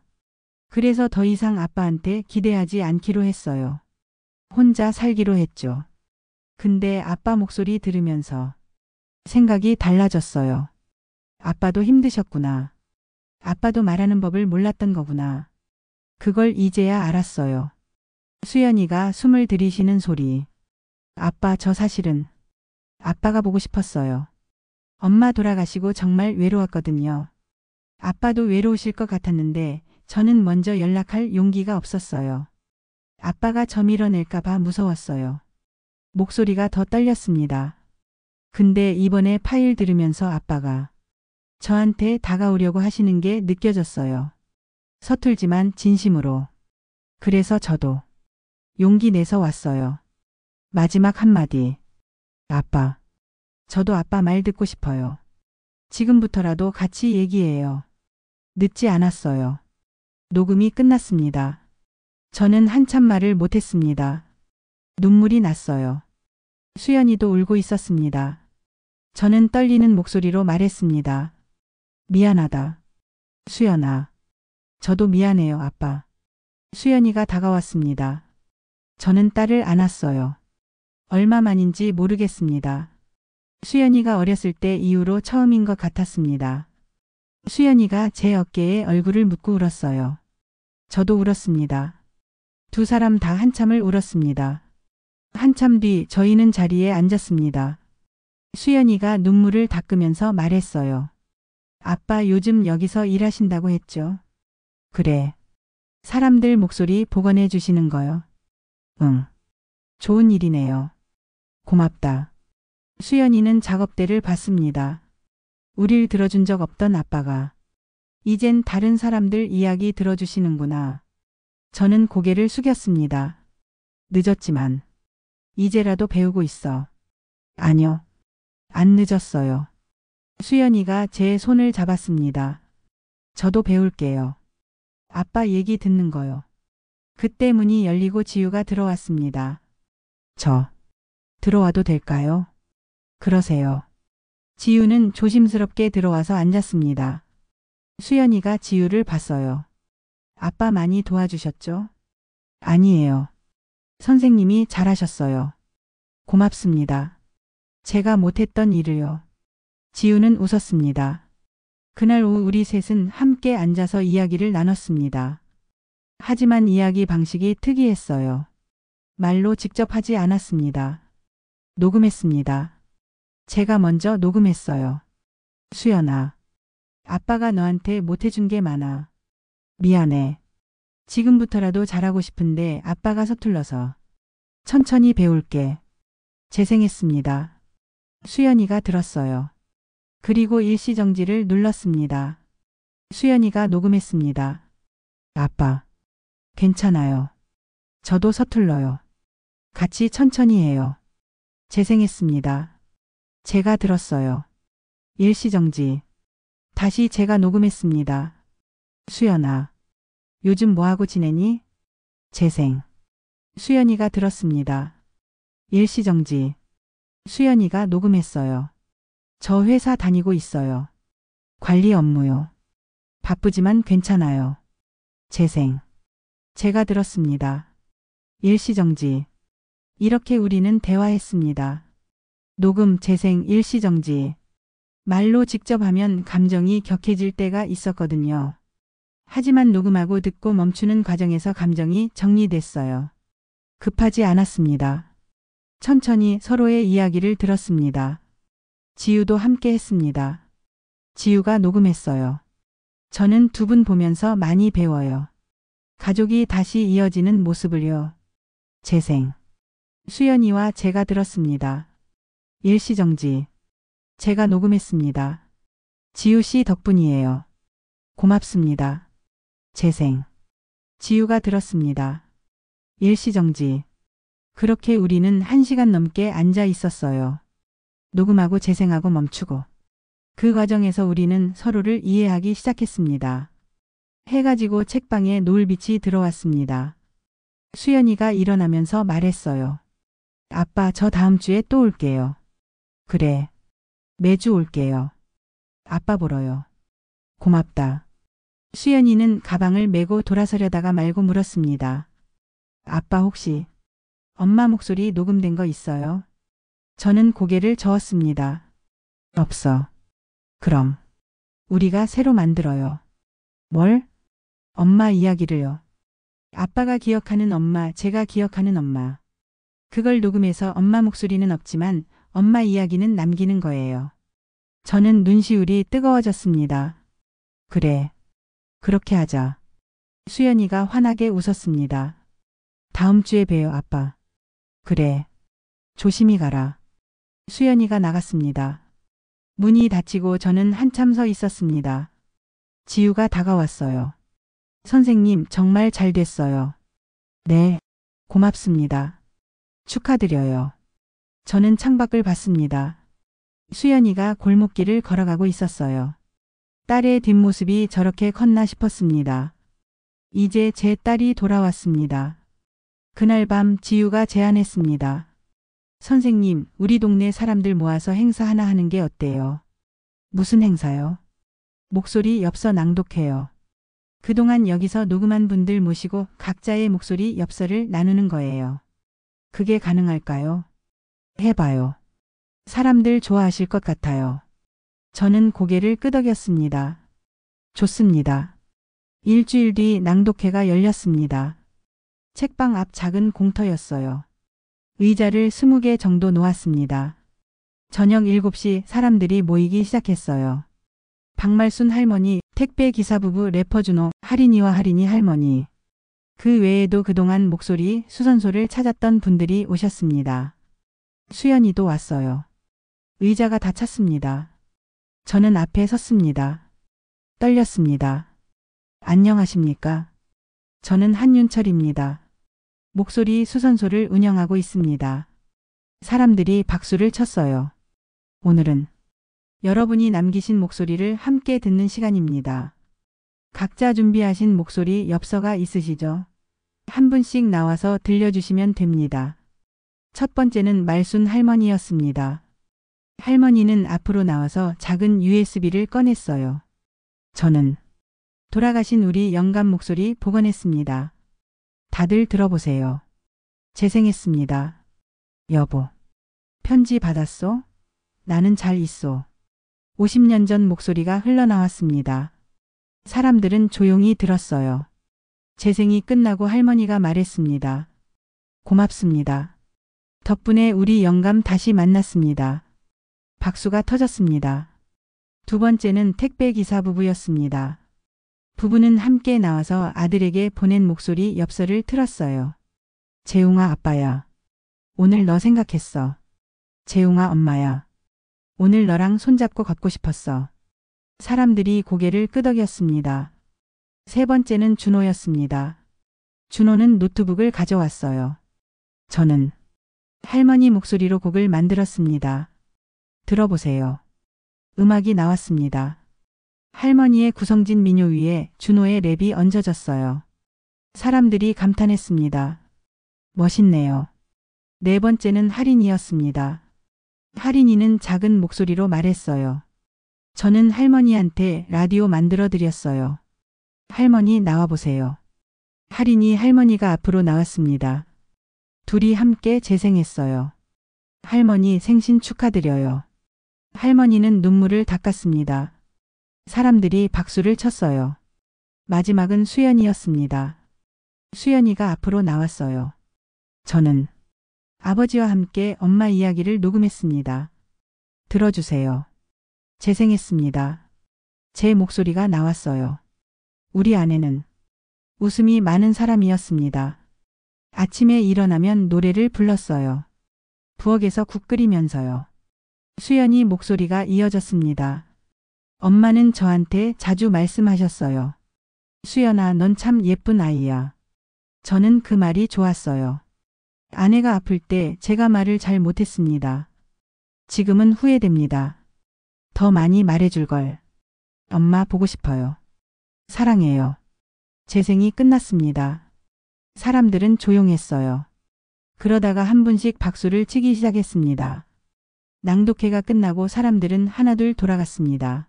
그래서 더 이상 아빠한테 기대하지 않기로 했어요. 혼자 살기로 했죠. 근데 아빠 목소리 들으면서 생각이 달라졌어요. 아빠도 힘드셨구나. 아빠도 말하는 법을 몰랐던 거구나. 그걸 이제야 알았어요. 수연이가 숨을 들이쉬는 소리. 아빠 저 사실은 아빠가 보고 싶었어요. 엄마 돌아가시고 정말 외로웠거든요. 아빠도 외로우실 것 같았는데 저는 먼저 연락할 용기가 없었어요. 아빠가 저 밀어낼까 봐 무서웠어요. 목소리가 더 떨렸습니다. 근데 이번에 파일 들으면서 아빠가 저한테 다가오려고 하시는 게 느껴졌어요. 서툴지만 진심으로. 그래서 저도 용기 내서 왔어요. 마지막 한마디. 아빠. 저도 아빠 말 듣고 싶어요. 지금부터라도 같이 얘기해요. 늦지 않았어요. 녹음이 끝났습니다. 저는 한참 말을 못했습니다. 눈물이 났어요. 수연이도 울고 있었습니다. 저는 떨리는 목소리로 말했습니다. 미안하다. 수연아. 저도 미안해요, 아빠. 수연이가 다가왔습니다. 저는 딸을 안았어요. 얼마만인지 모르겠습니다. 수연이가 어렸을 때 이후로 처음인 것 같았습니다. 수연이가 제 어깨에 얼굴을 묻고 울었어요. 저도 울었습니다. 두 사람 다 한참을 울었습니다. 한참 뒤 저희는 자리에 앉았습니다. 수연이가 눈물을 닦으면서 말했어요. 아빠 요즘 여기서 일하신다고 했죠? 그래. 사람들 목소리 복원해 주시는 거요. 응. 좋은 일이네요. 고맙다. 수연이는 작업대를 봤습니다. 우릴 들어준 적 없던 아빠가 이젠 다른 사람들 이야기 들어주시는구나. 저는 고개를 숙였습니다. 늦었지만 이제라도 배우고 있어. 아니요. 안 늦었어요. 수연이가 제 손을 잡았습니다. 저도 배울게요. 아빠 얘기 듣는 거요. 그때 문이 열리고 지유가 들어왔습니다. 저 들어와도 될까요? 그러세요. 지유는 조심스럽게 들어와서 앉았습니다. 수연이가 지유를 봤어요. 아빠 많이 도와주셨죠? 아니에요. 선생님이 잘하셨어요. 고맙습니다. 제가 못했던 일을요. 지유는 웃었습니다. 그날 오후 우리 셋은 함께 앉아서 이야기를 나눴습니다. 하지만 이야기 방식이 특이했어요. 말로 직접 하지 않았습니다. 녹음했습니다. 제가 먼저 녹음했어요. 수연아, 아빠가 너한테 못해준 게 많아. 미안해. 지금부터라도 잘하고 싶은데 아빠가 서툴러서. 천천히 배울게. 재생했습니다. 수연이가 들었어요. 그리고 일시정지를 눌렀습니다. 수연이가 녹음했습니다. 아빠, 괜찮아요. 저도 서툴러요. 같이 천천히 해요. 재생했습니다. 제가 들었어요. 일시정지. 다시 제가 녹음했습니다. 수연아, 요즘 뭐하고 지내니? 재생. 수연이가 들었습니다. 일시정지. 수연이가 녹음했어요. 저 회사 다니고 있어요. 관리 업무요. 바쁘지만 괜찮아요. 재생. 제가 들었습니다. 일시정지. 이렇게 우리는 대화했습니다. 녹음, 재생, 일시정지. 말로 직접 하면 감정이 격해질 때가 있었거든요. 하지만 녹음하고 듣고 멈추는 과정에서 감정이 정리됐어요. 급하지 않았습니다. 천천히 서로의 이야기를 들었습니다. 지우도 함께 했습니다. 지우가 녹음했어요. 저는 두 분 보면서 많이 배워요. 가족이 다시 이어지는 모습을요. 재생. 수연이와 제가 들었습니다. 일시정지. 제가 녹음했습니다. 지우 씨 덕분이에요. 고맙습니다. 재생. 지우가 들었습니다. 일시정지. 그렇게 우리는 1시간 넘게 앉아 있었어요. 녹음하고 재생하고 멈추고. 그 과정에서 우리는 서로를 이해하기 시작했습니다. 해가 지고 책방에 노을빛이 들어왔습니다. 수연이가 일어나면서 말했어요. 아빠, 저 다음 주에 또 올게요. 그래. 매주 올게요. 아빠 보러요. 고맙다. 수연이는 가방을 메고 돌아서려다가 말고 물었습니다. 아빠 혹시 엄마 목소리 녹음된 거 있어요? 저는 고개를 저었습니다. 없어. 그럼 우리가 새로 만들어요. 뭘? 엄마 이야기를요. 아빠가 기억하는 엄마, 제가 기억하는 엄마. 그걸 녹음해서 엄마 목소리는 없지만 엄마 이야기는 남기는 거예요. 저는 눈시울이 뜨거워졌습니다. 그래. 그렇게 하자. 수연이가 환하게 웃었습니다. 다음 주에 봬요, 아빠. 그래. 조심히 가라. 수연이가 나갔습니다. 문이 닫히고 저는 한참 서 있었습니다. 지우가 다가왔어요. 선생님, 정말 잘 됐어요. 네. 고맙습니다. 축하드려요. 저는 창밖을 봤습니다. 수연이가 골목길을 걸어가고 있었어요. 딸의 뒷모습이 저렇게 컸나 싶었습니다. 이제 제 딸이 돌아왔습니다. 그날 밤 지우가 제안했습니다. 선생님, 우리 동네 사람들 모아서 행사 하나 하는 게 어때요? 무슨 행사요? 목소리 엽서 낭독해요. 그동안 여기서 녹음한 분들 모시고 각자의 목소리 엽서를 나누는 거예요. 그게 가능할까요? 해봐요. 사람들 좋아하실 것 같아요. 저는 고개를 끄덕였습니다. 좋습니다. 일주일 뒤 낭독회가 열렸습니다. 책방 앞 작은 공터였어요. 의자를 20개 정도 놓았습니다. 저녁 7시 사람들이 모이기 시작했어요. 박말순 할머니, 택배 기사 부부, 래퍼 준호, 할인이와 할인이 할머니. 그 외에도 그동안 목소리 수선소를 찾았던 분들이 오셨습니다. 수연이도 왔어요. 의자가 다 찼습니다. 저는 앞에 섰습니다. 떨렸습니다. 안녕하십니까? 저는 한윤철입니다. 목소리 수선소를 운영하고 있습니다. 사람들이 박수를 쳤어요. 오늘은 여러분이 남기신 목소리를 함께 듣는 시간입니다. 각자 준비하신 목소리 엽서가 있으시죠? 한 분씩 나와서 들려주시면 됩니다. 첫 번째는 말순 할머니였습니다. 할머니는 앞으로 나와서 작은 USB를 꺼냈어요. 저는 돌아가신 우리 영감 목소리 복원했습니다. 다들 들어보세요. 재생했습니다. 여보, 편지 받았소? 나는 잘 있소. 50년 전 목소리가 흘러나왔습니다. 사람들은 조용히 들었어요. 재생이 끝나고 할머니가 말했습니다. 고맙습니다. 덕분에 우리 영감 다시 만났습니다. 박수가 터졌습니다. 두 번째는 택배기사 부부였습니다. 부부는 함께 나와서 아들에게 보낸 목소리 엽서를 틀었어요. 재웅아 아빠야. 오늘 너 생각했어. 재웅아 엄마야. 오늘 너랑 손잡고 걷고 싶었어. 사람들이 고개를 끄덕였습니다. 세 번째는 준호였습니다. 준호는 노트북을 가져왔어요. 저는 할머니 목소리로 곡을 만들었습니다. 들어보세요. 음악이 나왔습니다. 할머니의 구성진 민요 위에 준호의 랩이 얹어졌어요. 사람들이 감탄했습니다. 멋있네요. 네 번째는 할인이었습니다. 할인이는 작은 목소리로 말했어요. 저는 할머니한테 라디오 만들어 드렸어요. 할머니 나와보세요. 할인이 할머니가 앞으로 나왔습니다. 둘이 함께 재생했어요. 할머니 생신 축하드려요. 할머니는 눈물을 닦았습니다. 사람들이 박수를 쳤어요. 마지막은 수연이었습니다. 수연이가 앞으로 나왔어요. 저는 아버지와 함께 엄마 이야기를 녹음했습니다. 들어주세요. 재생했습니다. 제 목소리가 나왔어요. 우리 아내는 웃음이 많은 사람이었습니다. 아침에 일어나면 노래를 불렀어요. 부엌에서 국 끓이면서요. 수연이 목소리가 이어졌습니다. 엄마는 저한테 자주 말씀하셨어요. 수연아, 넌 참 예쁜 아이야. 저는 그 말이 좋았어요. 아내가 아플 때 제가 말을 잘 못했습니다. 지금은 후회됩니다. 더 많이 말해줄 걸. 엄마 보고 싶어요. 사랑해요. 재생이 끝났습니다. 사람들은 조용했어요. 그러다가 한 분씩 박수를 치기 시작했습니다. 낭독회가 끝나고 사람들은 하나둘 돌아갔습니다.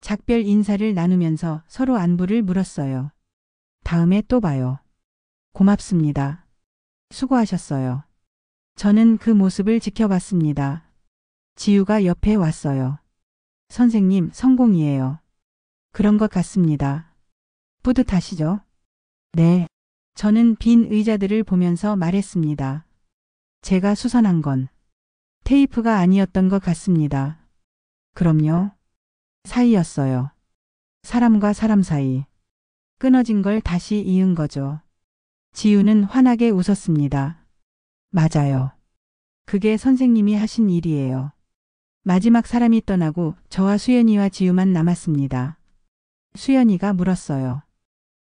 작별 인사를 나누면서 서로 안부를 물었어요. 다음에 또 봐요. 고맙습니다. 수고하셨어요. 저는 그 모습을 지켜봤습니다. 지우가 옆에 왔어요. 선생님, 성공이에요. 그런 것 같습니다. 뿌듯하시죠? 네. 저는 빈 의자들을 보면서 말했습니다. 제가 수선한 건 테이프가 아니었던 것 같습니다. 그럼요. 사이였어요. 사람과 사람 사이. 끊어진 걸 다시 이은 거죠. 지우는 환하게 웃었습니다. 맞아요. 그게 선생님이 하신 일이에요. 마지막 사람이 떠나고 저와 수연이와 지우만 남았습니다. 수연이가 물었어요.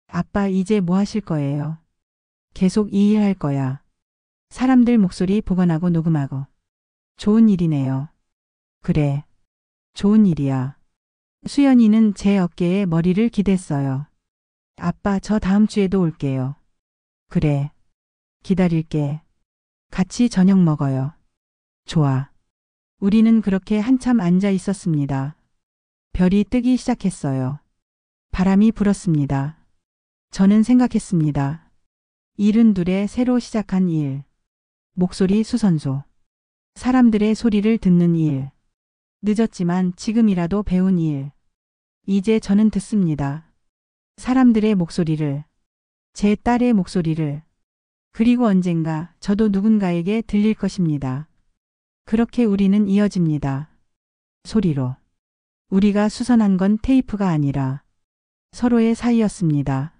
아빠 이제 뭐 하실 거예요? 계속 이 일 할 거야. 사람들 목소리 복원하고 녹음하고. 좋은 일이네요. 그래. 좋은 일이야. 수연이는 제 어깨에 머리를 기댔어요. 아빠 저 다음 주에도 올게요. 그래. 기다릴게. 같이 저녁 먹어요. 좋아. 우리는 그렇게 한참 앉아 있었습니다. 별이 뜨기 시작했어요. 바람이 불었습니다. 저는 생각했습니다. 72에 새로 시작한 일. 목소리 수선소. 사람들의 소리를 듣는 일. 늦었지만 지금이라도 배운 일. 이제 저는 듣습니다. 사람들의 목소리를. 제 딸의 목소리를. 그리고 언젠가 저도 누군가에게 들릴 것입니다. 그렇게 우리는 이어집니다. 소리로. 우리가 수선한 건 테이프가 아니라 서로의 사이였습니다.